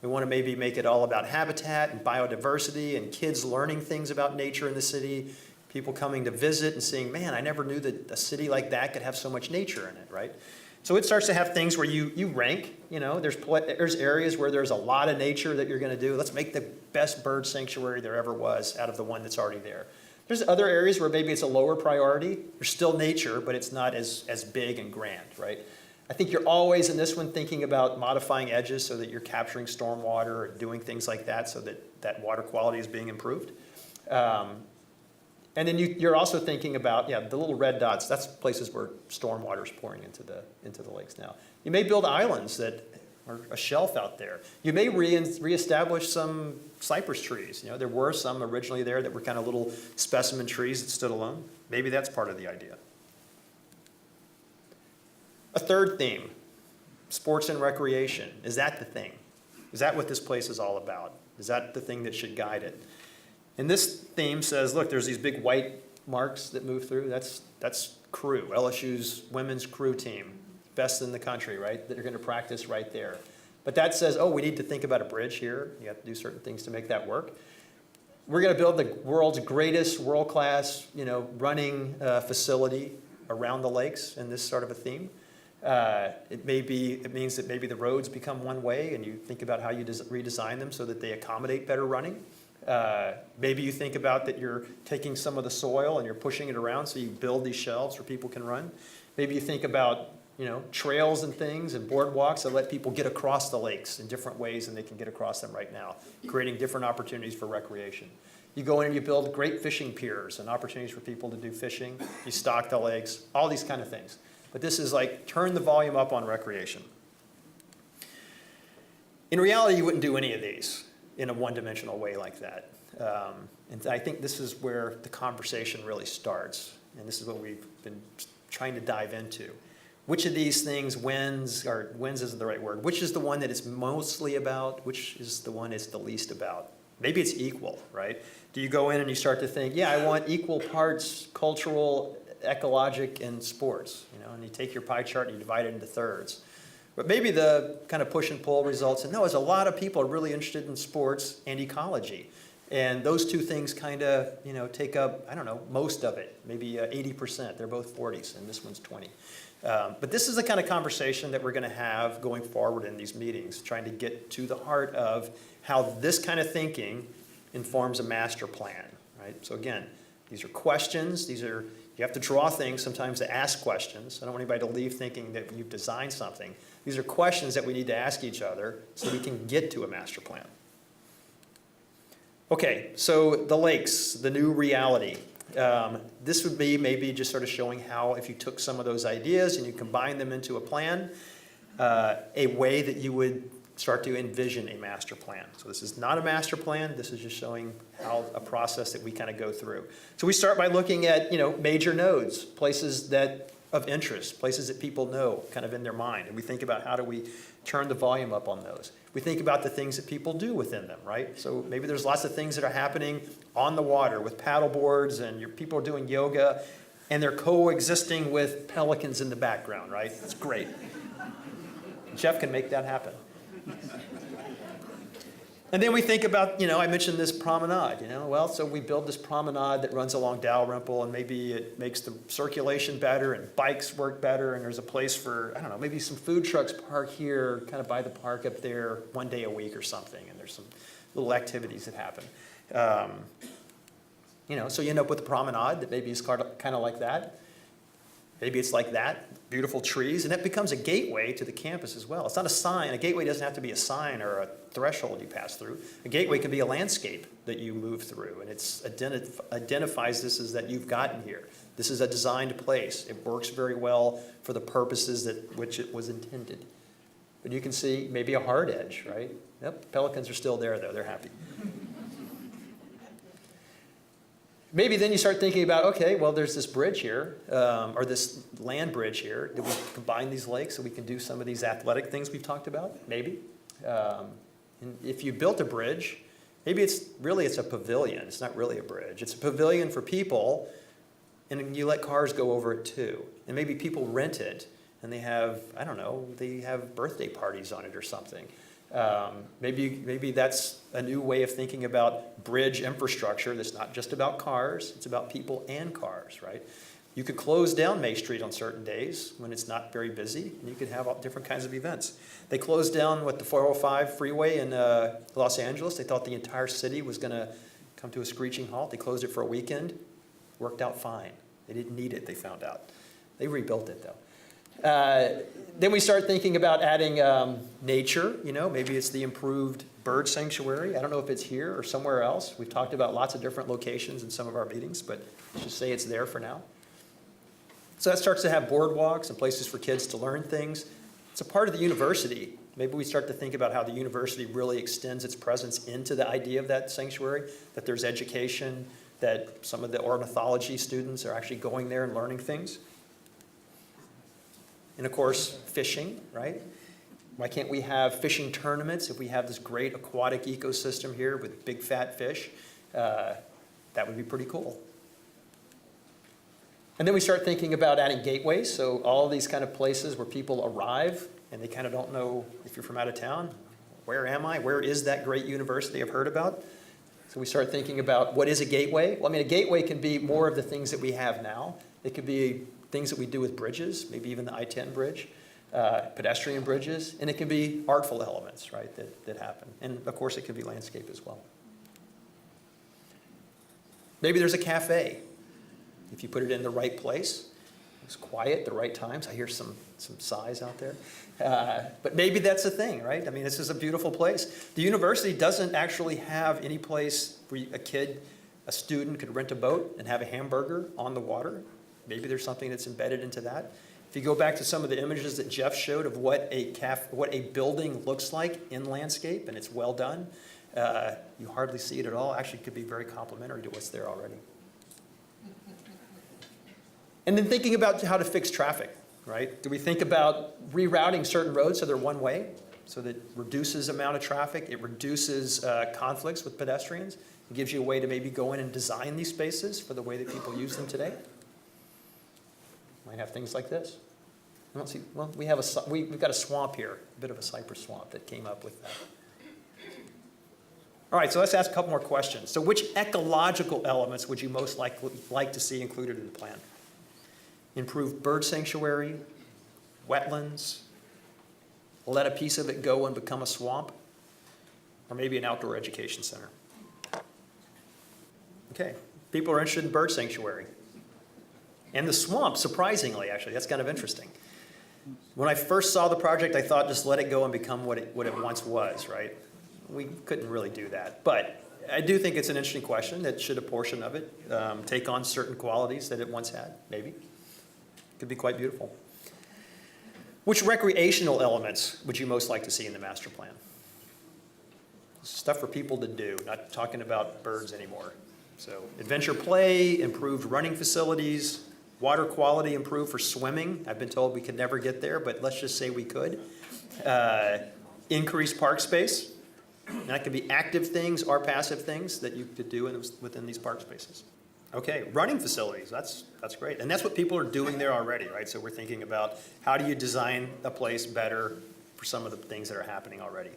We want to maybe make it all about habitat and biodiversity and kids learning things about nature in the city, people coming to visit and seeing, man, I never knew that a city like that could have so much nature in it, right? So it starts to have things where you rank, there's areas where there's a lot of nature that you're going to do. Let's make the best bird sanctuary there ever was out of the one that's already there. There's other areas where maybe it's a lower priority. There's still nature, but it's not as big and grand, right? I think you're always in this one thinking about modifying edges so that you're capturing stormwater or doing things like that so that water quality is being improved. And then you're also thinking about, the little red dots, that's places where stormwater is pouring into the lakes now. You may build islands or a shelf out there. You may reestablish some cypress trees. There were some originally there that were kind of little specimen trees that stood alone. Maybe that's part of the idea. A third theme, sports and recreation. Is that the thing? Is that what this place is all about? Is that the thing that should guide it? And this theme says, look, there's these big white marks that move through. That's crew, LSU's women's crew team, best in the country, right? That are going to practice right there. But that says, oh, we need to think about a bridge here. You have to do certain things to make that work. We're going to build the world's greatest world-class, running facility around the lakes in this sort of a theme. It means that maybe the roads become one way, and you think about how you redesign them so that they accommodate better running. Maybe you think about that you're taking some of the soil and you're pushing it around so you build these shelves where people can run. Maybe you think about trails and things and boardwalks that let people get across the lakes in different ways than they can get across them right now, creating different opportunities for recreation. You go in and you build great fishing piers and opportunities for people to do fishing. You stock the lakes, all these kind of things. But this is like turn the volume up on recreation. In reality, you wouldn't do any of these in a one-dimensional way like that. And I think this is where the conversation really starts. And this is what we've been trying to dive into. Which of these things wins isn't the right word. Which is the one that it's mostly about? Which is the one it's the least about? Maybe it's equal, right? Do you go in and you start to think, yeah, I want equal parts cultural, ecologic, and sports, and you take your pie chart and you divide it into thirds. But maybe the kind of push and pull results, and no, there's a lot of people are really interested in sports and ecology. And those two things kind of, take up, I don't know, most of it, maybe 80%. They're both 40s, and this one's 20. But this is the kind of conversation that we're going to have going forward in these meetings, trying to get to the heart of how this kind of thinking informs a master plan, right? So again, these are questions. You have to draw things sometimes to ask questions. I don't want anybody to leave thinking that you've designed something. These are questions that we need to ask each other so we can get to a master plan. Okay, so the lakes, the new reality. This would be maybe just sort of showing how if you took some of those ideas and you combine them into a plan, a way that you would start to envision a master plan. So this is not a master plan. This is just showing how a process that we kind of go through. So we start by looking at major nodes, places that of interest, places that people know kind of in their mind. And we think about how do we turn the volume up on those. We think about the things that people do within them, right? So maybe there's lots of things that are happening on the water with paddle boards and people are doing yoga and they're coexisting with pelicans in the background, right? That's great. Jeff can make that happen. And then we think about, I mentioned this promenade, so we build this promenade that runs along Dalrymple and maybe it makes the circulation better and bikes work better and there's a place for, I don't know, maybe some food trucks park here, kind of by the park up there one day a week or something, and there's some little activities that happen. So you end up with a promenade that maybe is kind of like that. Maybe it's like that, beautiful trees, and that becomes a gateway to the campus as well. It's not a sign. A gateway doesn't have to be a sign or a threshold you pass through. A gateway can be a landscape that you move through, and it identifies this as that you've gotten here. This is a designed place. It works very well for the purposes which it was intended. But you can see maybe a hard edge, right? Yep, pelicans are still there, though. They're happy. Maybe then you start thinking about, okay, well, there's this bridge here, or this land bridge here. Do we combine these lakes so we can do some of these athletic things we've talked about? Maybe. And if you built a bridge, maybe it's a pavilion. It's not really a bridge. It's a pavilion for people, and you let cars go over it too. And maybe people rent it, and they have, I don't know, they have birthday parties on it or something. Maybe that's a new way of thinking about bridge infrastructure that's not just about cars, it's about people and cars, right? You could close down May Street on certain days when it's not very busy, and you could have all different kinds of events. They closed down the 405 freeway in Los Angeles. They thought the entire city was going to come to a screeching halt. They closed it for a weekend. Worked out fine. They didn't need it, they found out. They rebuilt it, though. Then we start thinking about adding nature. Maybe it's the improved bird sanctuary. I don't know if it's here or somewhere else. We've talked about lots of different locations in some of our meetings, but let's just say it's there for now. So that starts to have boardwalks and places for kids to learn things. It's a part of the university. Maybe we start to think about how the university really extends its presence into the idea of that sanctuary, that there's education, that some of the ornithology students are actually going there and learning things. And of course, fishing, right? Why can't we have fishing tournaments if we have this great aquatic ecosystem here with big fat fish? That would be pretty cool. And then we start thinking about adding gateways, so all these kind of places where people arrive and they kind of don't know, if you're from out of town, where am I? Where is that great university I've heard about? So we start thinking about what is a gateway? Well, I mean, a gateway can be more of the things that we have now. It could be things that we do with bridges, maybe even the I-10 bridge, pedestrian bridges, and it can be artful elements, right, that happen. And of course, it can be landscape as well. Maybe there's a cafe. If you put it in the right place, it's quiet, the right times. I hear some sighs out there. But maybe that's a thing, right? I mean, this is a beautiful place. The university doesn't actually have any place where a student could rent a boat and have a hamburger on the water. Maybe there's something that's embedded into that. If you go back to some of the images that Jeff showed of what a building looks like in landscape, and it's well done, you hardly see it at all. Actually, it could be very complementary to what's there already. And then thinking about how to fix traffic, right? Do we think about rerouting certain roads so they're one way, so that reduces amount of traffic, it reduces conflicts with pedestrians, it gives you a way to maybe go in and design these spaces for the way that people use them today? Might have things like this. I don't see, well, we've got a swamp here, a bit of a cypress swamp that came up with that. All right, so let's ask a couple more questions. So which ecological elements would you most like to see included in the plan? Improved bird sanctuary, wetlands, let a piece of it go and become a swamp, or maybe an outdoor education center. Okay, people are interested in bird sanctuary. And the swamp, surprisingly, actually, that's kind of interesting. When I first saw the project, I thought just let it go and become what it once was, right? We couldn't really do that. But I do think it's an interesting question that should a portion of it take on certain qualities that it once had, maybe. Could be quite beautiful. Which recreational elements would you most like to see in the master plan? Stuff for people to do, not talking about birds anymore. So adventure play, improved running facilities, water quality improved for swimming. I've been told we could never get there, but let's just say we could. Increased park space. And that could be active things or passive things that you could do within these park spaces. Okay, running facilities, that's great. And that's what people are doing there already, right? So we're thinking about how do you design a place better for some of the things that are happening already.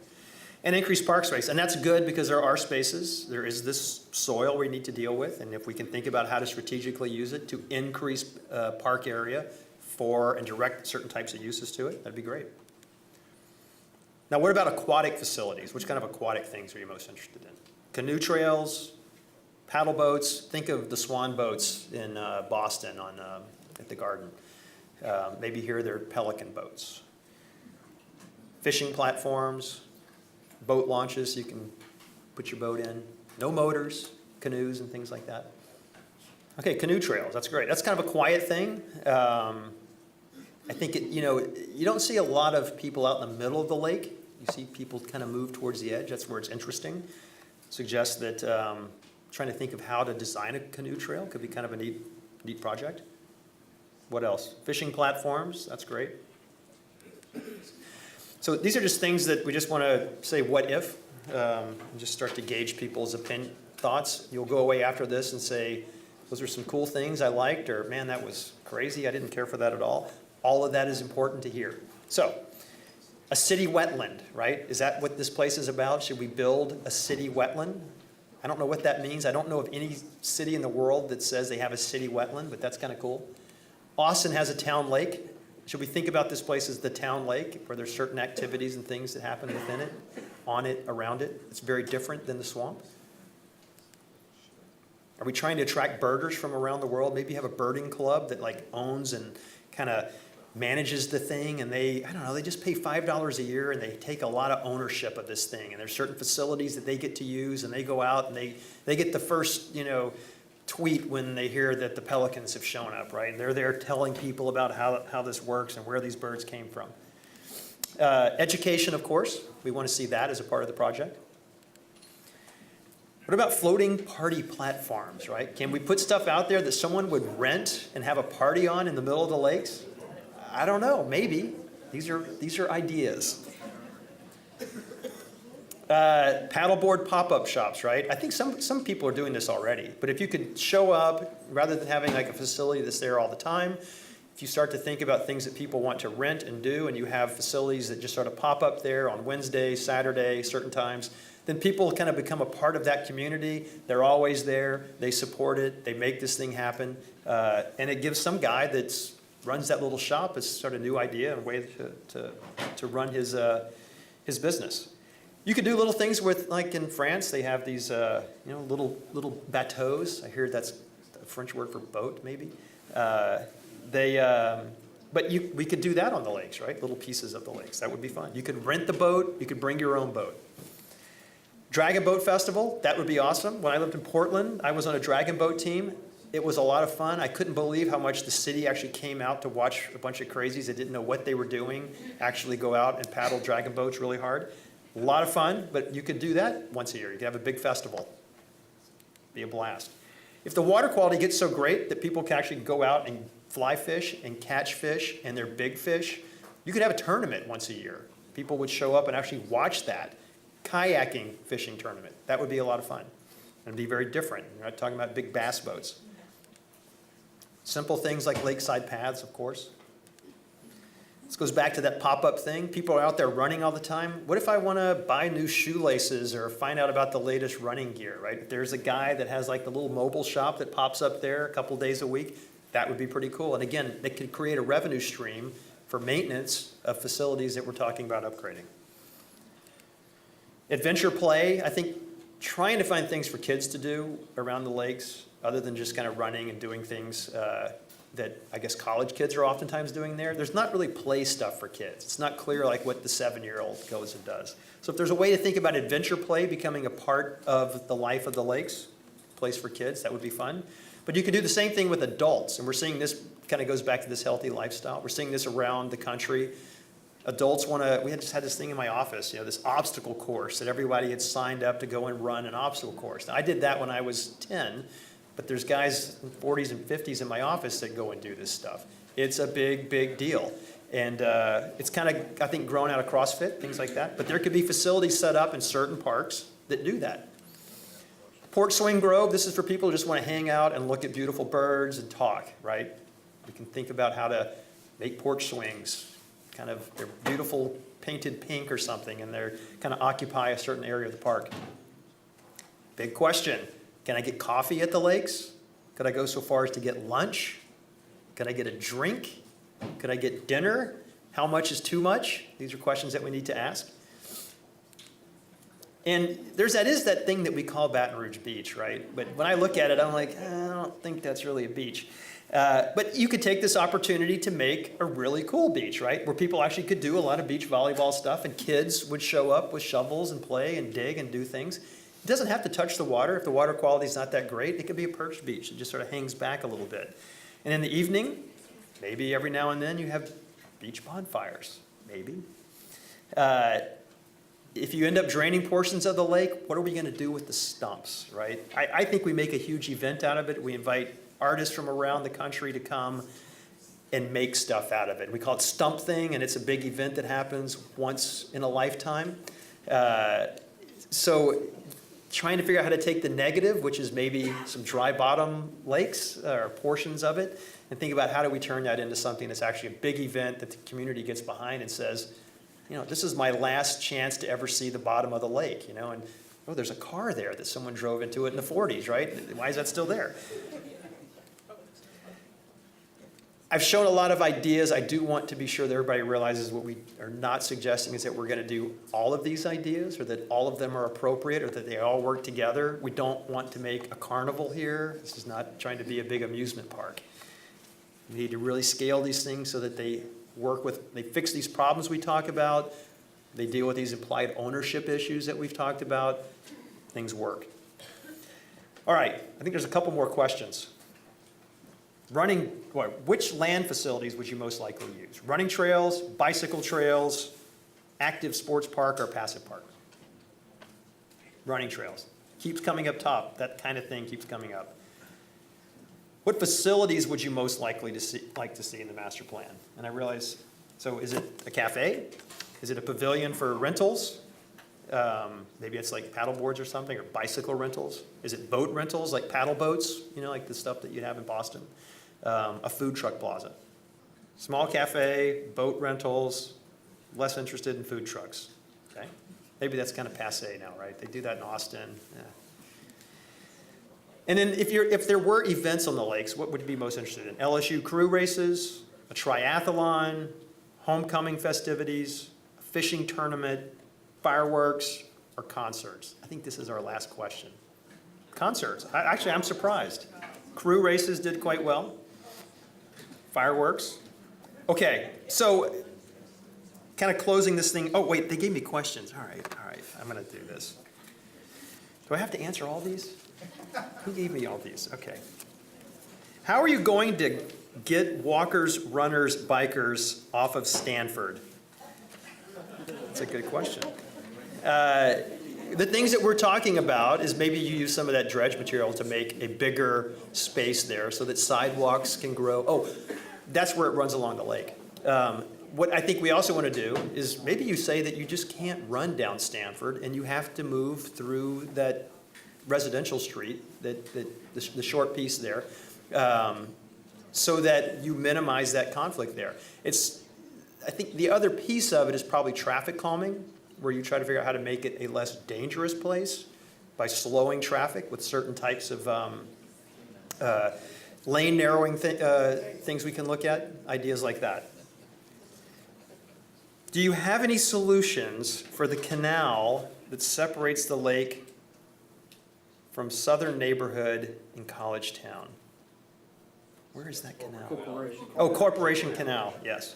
And increased park space, and that's good because there are spaces. There is this soil we need to deal with, and if we can think about how to strategically use it to increase park area and direct certain types of uses to it, that'd be great. Now, what about aquatic facilities? Which kind of aquatic things are you most interested in? Canoe trails, paddle boats. Think of the swan boats in Boston at the Garden. Maybe here they're pelican boats. Fishing platforms, boat launches, you can put your boat in. No motors, canoes and things like that. Okay, canoe trails, that's great. That's kind of a quiet thing. I think, you don't see a lot of people out in the middle of the lake. You see people kind of move towards the edge. That's where it's interesting. Suggests that trying to think of how to design a canoe trail could be kind of a neat project. What else? Fishing platforms, that's great. So these are just things that we just want to say what if, and just start to gauge people's thoughts. You'll go away after this and say, those are some cool things I liked, or man, that was crazy, I didn't care for that at all. All of that is important to hear. So, a city wetland, right? Is that what this place is about? Should we build a city wetland? I don't know what that means. I don't know of any city in the world that says they have a city wetland, but that's kind of cool. Austin has a town lake. Should we think about this place as the town lake, where there's certain activities and things that happen within it, on it, around it? It's very different than the swamp. Are we trying to attract birders from around the world? Maybe have a birding club that owns and kind of manages the thing, and they just pay $5 a year, and they take a lot of ownership of this thing. And there's certain facilities that they get to use, and they go out and they get the first, tweet when they hear that the pelicans have shown up, right? And they're there telling people about how this works and where these birds came from. Education, of course. We want to see that as a part of the project. What about floating party platforms, right? Can we put stuff out there that someone would rent and have a party on in the middle of the lakes? I don't know, maybe. These are ideas. Paddleboard pop-up shops, right? I think some people are doing this already, but if you could show up, rather than having like a facility that's there all the time, if you start to think about things that people want to rent and do, and you have facilities that just sort of pop up there on Wednesday, Saturday, certain times, then people kind of become a part of that community. They're always there, they support it, they make this thing happen, and it gives some guy that runs that little shop a sort of new idea and way to run his business. You could do little things with, like in France, they have these little bateaux. I hear that's a French word for boat, maybe. We could do that on the lakes, right? Little pieces of the lakes. That would be fun. You could rent the boat. You could bring your own boat. Dragon Boat Festival, that would be awesome. When I lived in Portland, I was on a dragon boat team. It was a lot of fun. I couldn't believe how much the city actually came out to watch a bunch of crazies that didn't know what they were doing actually go out and paddle dragon boats really hard. A lot of fun, but you could do that once a year. You could have a big festival. Be a blast. If the water quality gets so great that people can actually go out and fly fish and catch fish, and they're big fish, you could have a tournament once a year. People would show up and actually watch that. Kayaking fishing tournament. That would be a lot of fun. And be very different. You're not talking about big bass boats. Simple things like lakeside paths, of course. This goes back to that pop-up thing. People are out there running all the time. What if I want to buy new shoelaces or find out about the latest running gear, right? If there's a guy that has like the little mobile shop that pops up there a couple days a week, that would be pretty cool. And again, they could create a revenue stream for maintenance of facilities that we're talking about upgrading. Adventure play, I think trying to find things for kids to do around the lakes, other than just kind of running and doing things that I guess college kids are oftentimes doing there. There's not really play stuff for kids. It's not clear like what the 7-year-old goes and does. So if there's a way to think about adventure play becoming a part of the life of the lakes, place for kids, that would be fun. But you could do the same thing with adults, and we're seeing this kind of goes back to this healthy lifestyle. We're seeing this around the country. Adults want to, we just had this thing in my office, this obstacle course that everybody had signed up to go and run an obstacle course. Now, I did that when I was 10, but there's guys in 40s and 50s in my office that go and do this stuff. It's a big, big deal. And it's kind of, I think, grown out of CrossFit, things like that. But there could be facilities set up in certain parks that do that. Porch Swing Grove, this is for people who just want to hang out and look at beautiful birds and talk, right? You can think about how to make porch swings. Kind of, they're beautiful painted pink or something, and they're kind of occupy a certain area of the park. Big question. Can I get coffee at the lakes? Could I go so far as to get lunch? Could I get a drink? Could I get dinner? How much is too much? These are questions that we need to ask. And that is that thing that we call Baton Rouge Beach, right? But when I look at it, I'm like, I don't think that's really a beach. But you could take this opportunity to make a really cool beach, right? Where people actually could do a lot of beach volleyball stuff, and kids would show up with shovels and play and dig and do things. It doesn't have to touch the water. If the water quality is not that great, it could be a perch beach. It just sort of hangs back a little bit. And in the evening, maybe every now and then you have beach bonfires, maybe. If you end up draining portions of the lake, what are we going to do with the stumps, right? I think we make a huge event out of it. We invite artists from around the country to come and make stuff out of it. We call it Stump Thing, and it's a big event that happens once in a lifetime. So trying to figure out how to take the negative, which is maybe some dry bottom lakes or portions of it, and think about how do we turn that into something that's actually a big event that the community gets behind and says, this is my last chance to ever see the bottom of the lake, and oh, there's a car there that someone drove into it in the 40s, right? Why is that still there? I've shown a lot of ideas. I do want to be sure that everybody realizes what we are not suggesting is that we're going to do all of these ideas or that all of them are appropriate or that they all work together. We don't want to make a carnival here. This is not trying to be a big amusement park. We need to really scale these things so that they they fix these problems we talk about, they deal with these implied ownership issues that we've talked about, things work. All right, I think there's a couple more questions. Which land facilities would you most likely use? Running trails, bicycle trails, active sports park, or passive park? Running trails. Keeps coming up top. That kind of thing keeps coming up. What facilities would you most likely like to see in the master plan? And I realize, so is it a cafe? Is it a pavilion for rentals? Maybe it's like paddle boards or something, or bicycle rentals. Is it boat rentals, like paddle boats, like the stuff that you have in Boston? A food truck plaza. Small cafe, boat rentals, less interested in food trucks, okay? Maybe that's kind of passé now, right? They do that in Austin. Yeah. And then if there were events on the lakes, what would you be most interested in? LSU crew races, a triathlon, homecoming festivities, a fishing tournament, fireworks, or concerts? I think this is our last question. Concerts. Actually, I'm surprised. Crew races did quite well. Fireworks. Okay, so kind of closing this thing. Oh, wait, they gave me questions. All right, I'm going to do this. Do I have to answer all these? Who gave me all these? Okay. How are you going to get walkers, runners, bikers off of Stanford? That's a good question. The things that we're talking about is maybe you use some of that dredge material to make a bigger space there so that sidewalks can grow. Oh, that's where it runs along the lake. What I think we also want to do is maybe you say that you just can't run down Stanford and you have to move through that residential street, the short piece there, so that you minimize that conflict there. I think the other piece of it is probably traffic calming, where you try to figure out how to make it a less dangerous place by slowing traffic with certain types of lane narrowing things we can look at, ideas like that. Do you have any solutions for the canal that separates the lake from southern neighborhood in College Town? Where is that canal? Corporation Canal, yes.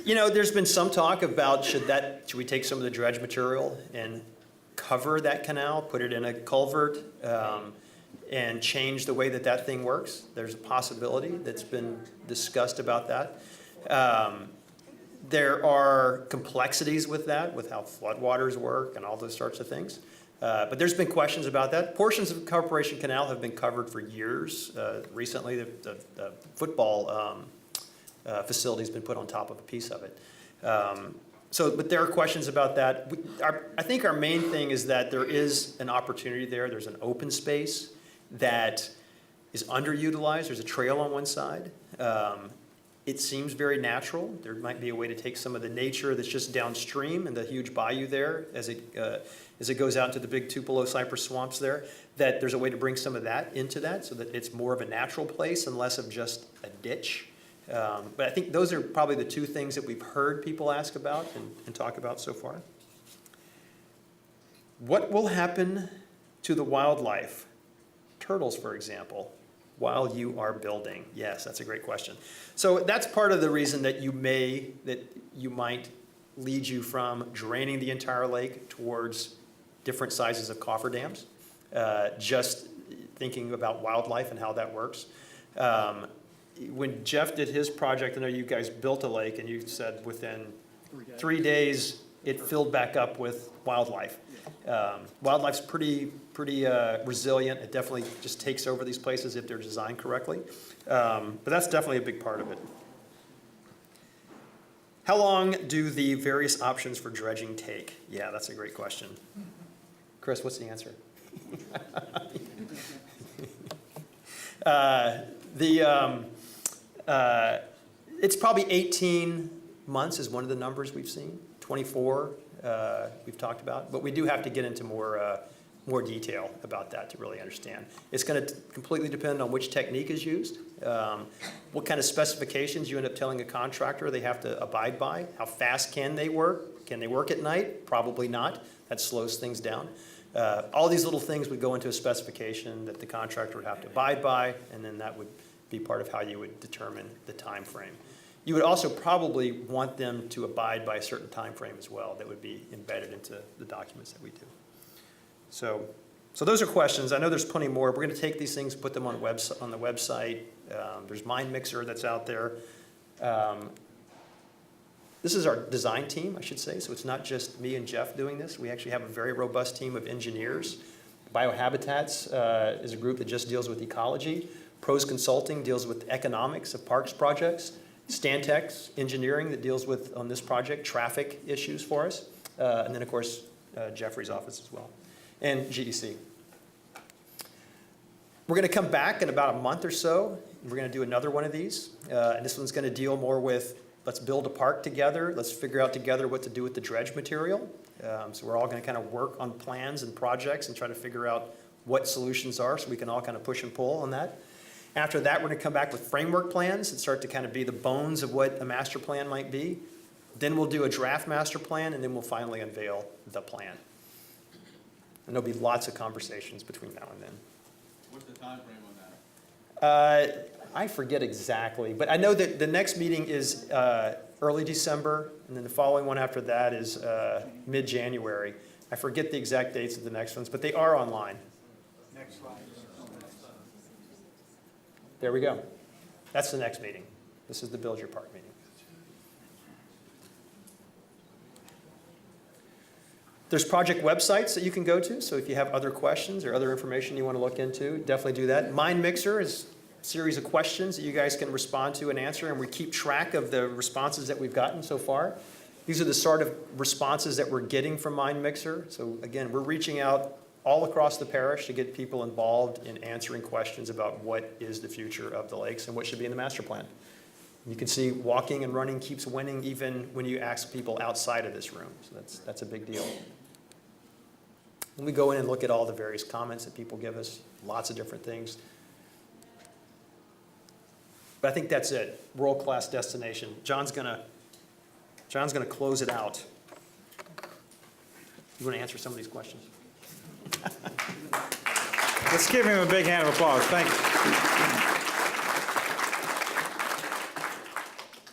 There's been some talk about should we take some of the dredge material and cover that canal, put it in a culvert, and change the way that thing works. There's a possibility that's been discussed about that. There are complexities with that, with how floodwaters work and all those sorts of things. But there's been questions about that. Portions of Corporation Canal have been covered for years. Recently, the football facility has been put on top of a piece of it. But there are questions about that. I think our main thing is that there is an opportunity there. There's an open space that is underutilized. There's a trail on one side. It seems very natural. There might be a way to take some of the nature that's just downstream and the huge bayou there as it goes out into the big Tupelo cypress swamps there, that there's a way to bring some of that into that so that it's more of a natural place and less of just a ditch. But I think those are probably the two things that we've heard people ask about and talk about so far. What will happen to the wildlife, turtles, for example, while you are building? Yes, that's a great question. So that's part of the reason that you might lead you from draining the entire lake towards different sizes of cofferdams, just thinking about wildlife and how that works. When Jeff did his project, I know you guys built a lake, and you said within 3 days it filled back up with wildlife. Wildlife's pretty resilient. It definitely just takes over these places if they're designed correctly. But that's definitely a big part of it. How long do the various options for dredging take? Yeah, that's a great question. Chris, what's the answer? It's probably 18 months is one of the numbers we've seen. 24 we've talked about, but we do have to get into more detail about that to really understand. It's going to completely depend on which technique is used, what kind of specifications you end up telling a contractor they have to abide by, how fast can they work? Can they work at night? Probably not. That slows things down. All these little things would go into a specification that the contractor would have to abide by, and then that would be part of how you would determine the time frame. You would also probably want them to abide by a certain time frame as well that would be embedded into the documents that we do. So those are questions. I know there's plenty more. We're going to take these things, put them on the website. There's Mind Mixer that's out there. This is our design team, I should say. So it's not just me and Jeff doing this. We actually have a very robust team of engineers. Biohabitats is a group that just deals with ecology. Pros Consulting deals with economics of parks projects. Stantec's engineering that deals with, on this project, traffic issues for us. And then, of course, Jeffrey's office as well, and GEC. We're going to come back in about a month or so. We're going to do another one of these. And this one's going to deal more with, let's build a park together. Let's figure out together what to do with the dredge material. So we're all going to kind of work on plans and projects and try to figure out what solutions are so we can all kind of push and pull on that. After that, we're going to come back with framework plans and start to kind of be the bones of what a master plan might be. Then we'll do a draft master plan, and then we'll finally unveil the plan. And there'll be lots of conversations between now and then. What's the time frame on that? I forget exactly, but I know that the next meeting is early December, and then the following one after that is mid-January. I forget the exact dates of the next ones, but they are online. Next slide. There we go. That's the next meeting. This is the Build Your Park meeting. There's project websites that you can go to, so if you have other questions or other information you want to look into, definitely do that. Mind Mixer is a series of questions that you guys can respond to and answer, and we keep track of the responses that we've gotten so far. These are the sort of responses that we're getting from Mind Mixer. So again, we're reaching out all across the parish to get people involved in answering questions about what is the future of the lakes and what should be in the master plan. You can see walking and running keeps winning even when you ask people outside of this room. So that's a big deal. And we go in and look at all the various comments that people give us, lots of different things. But I think that's it. World-class destination. John's gonna close it out. You want to answer some of these questions? Let's give him a big hand of applause. Thank you.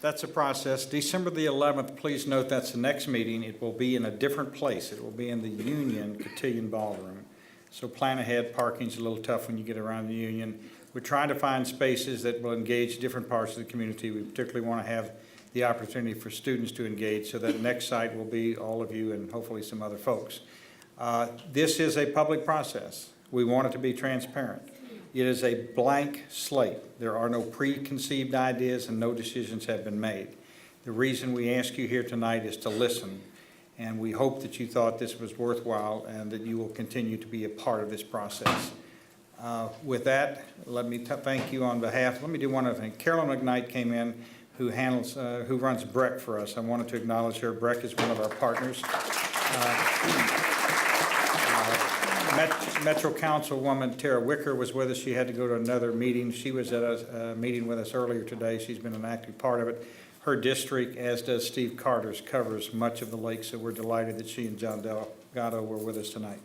That's a process. December the 11th, please note that's the next meeting. It will be in a different place. It will be in the Union Cotillion Ballroom. So plan ahead. Parking's a little tough when you get around the Union. We're trying to find spaces that will engage different parts of the community. We particularly want to have the opportunity for students to engage, so that next site will be all of you and hopefully some other folks. This is a public process. We want it to be transparent. It is a blank slate. There are no preconceived ideas and no decisions have been made. The reason we ask you here tonight is to listen, and we hope that you thought this was worthwhile and that you will continue to be a part of this process. With that, let me thank you on behalf. Let me do one other thing. Carolyn McKnight came in, who runs BREC for us. I wanted to acknowledge her. BREC is one of our partners. Metro Councilwoman Tara Wicker was with us. She had to go to another meeting. She was at a meeting with us earlier today. She's been an active part of it. Her district, as does Steve Carter's, covers much of the lake, so we're delighted that she and John Delgado were with us tonight.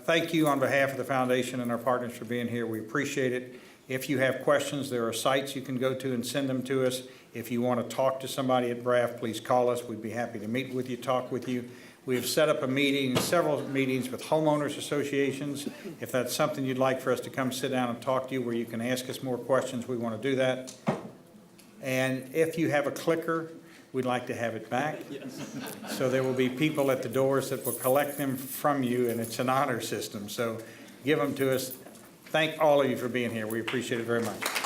Thank you on behalf of the foundation and our partners for being here. We appreciate it. If you have questions, there are sites you can go to and send them to us. If you want to talk to somebody at BRAF, please call us. We'd be happy to meet with you, talk with you. We have set up a meeting, several meetings with homeowners associations. If that's something you'd like for us to come sit down and talk to you, where you can ask us more questions, we want to do that. And if you have a clicker, we'd like to have it back. So there will be people at the doors that will collect them from you, and it's an honor system. So give them to us. Thank all of you for being here. We appreciate it very much.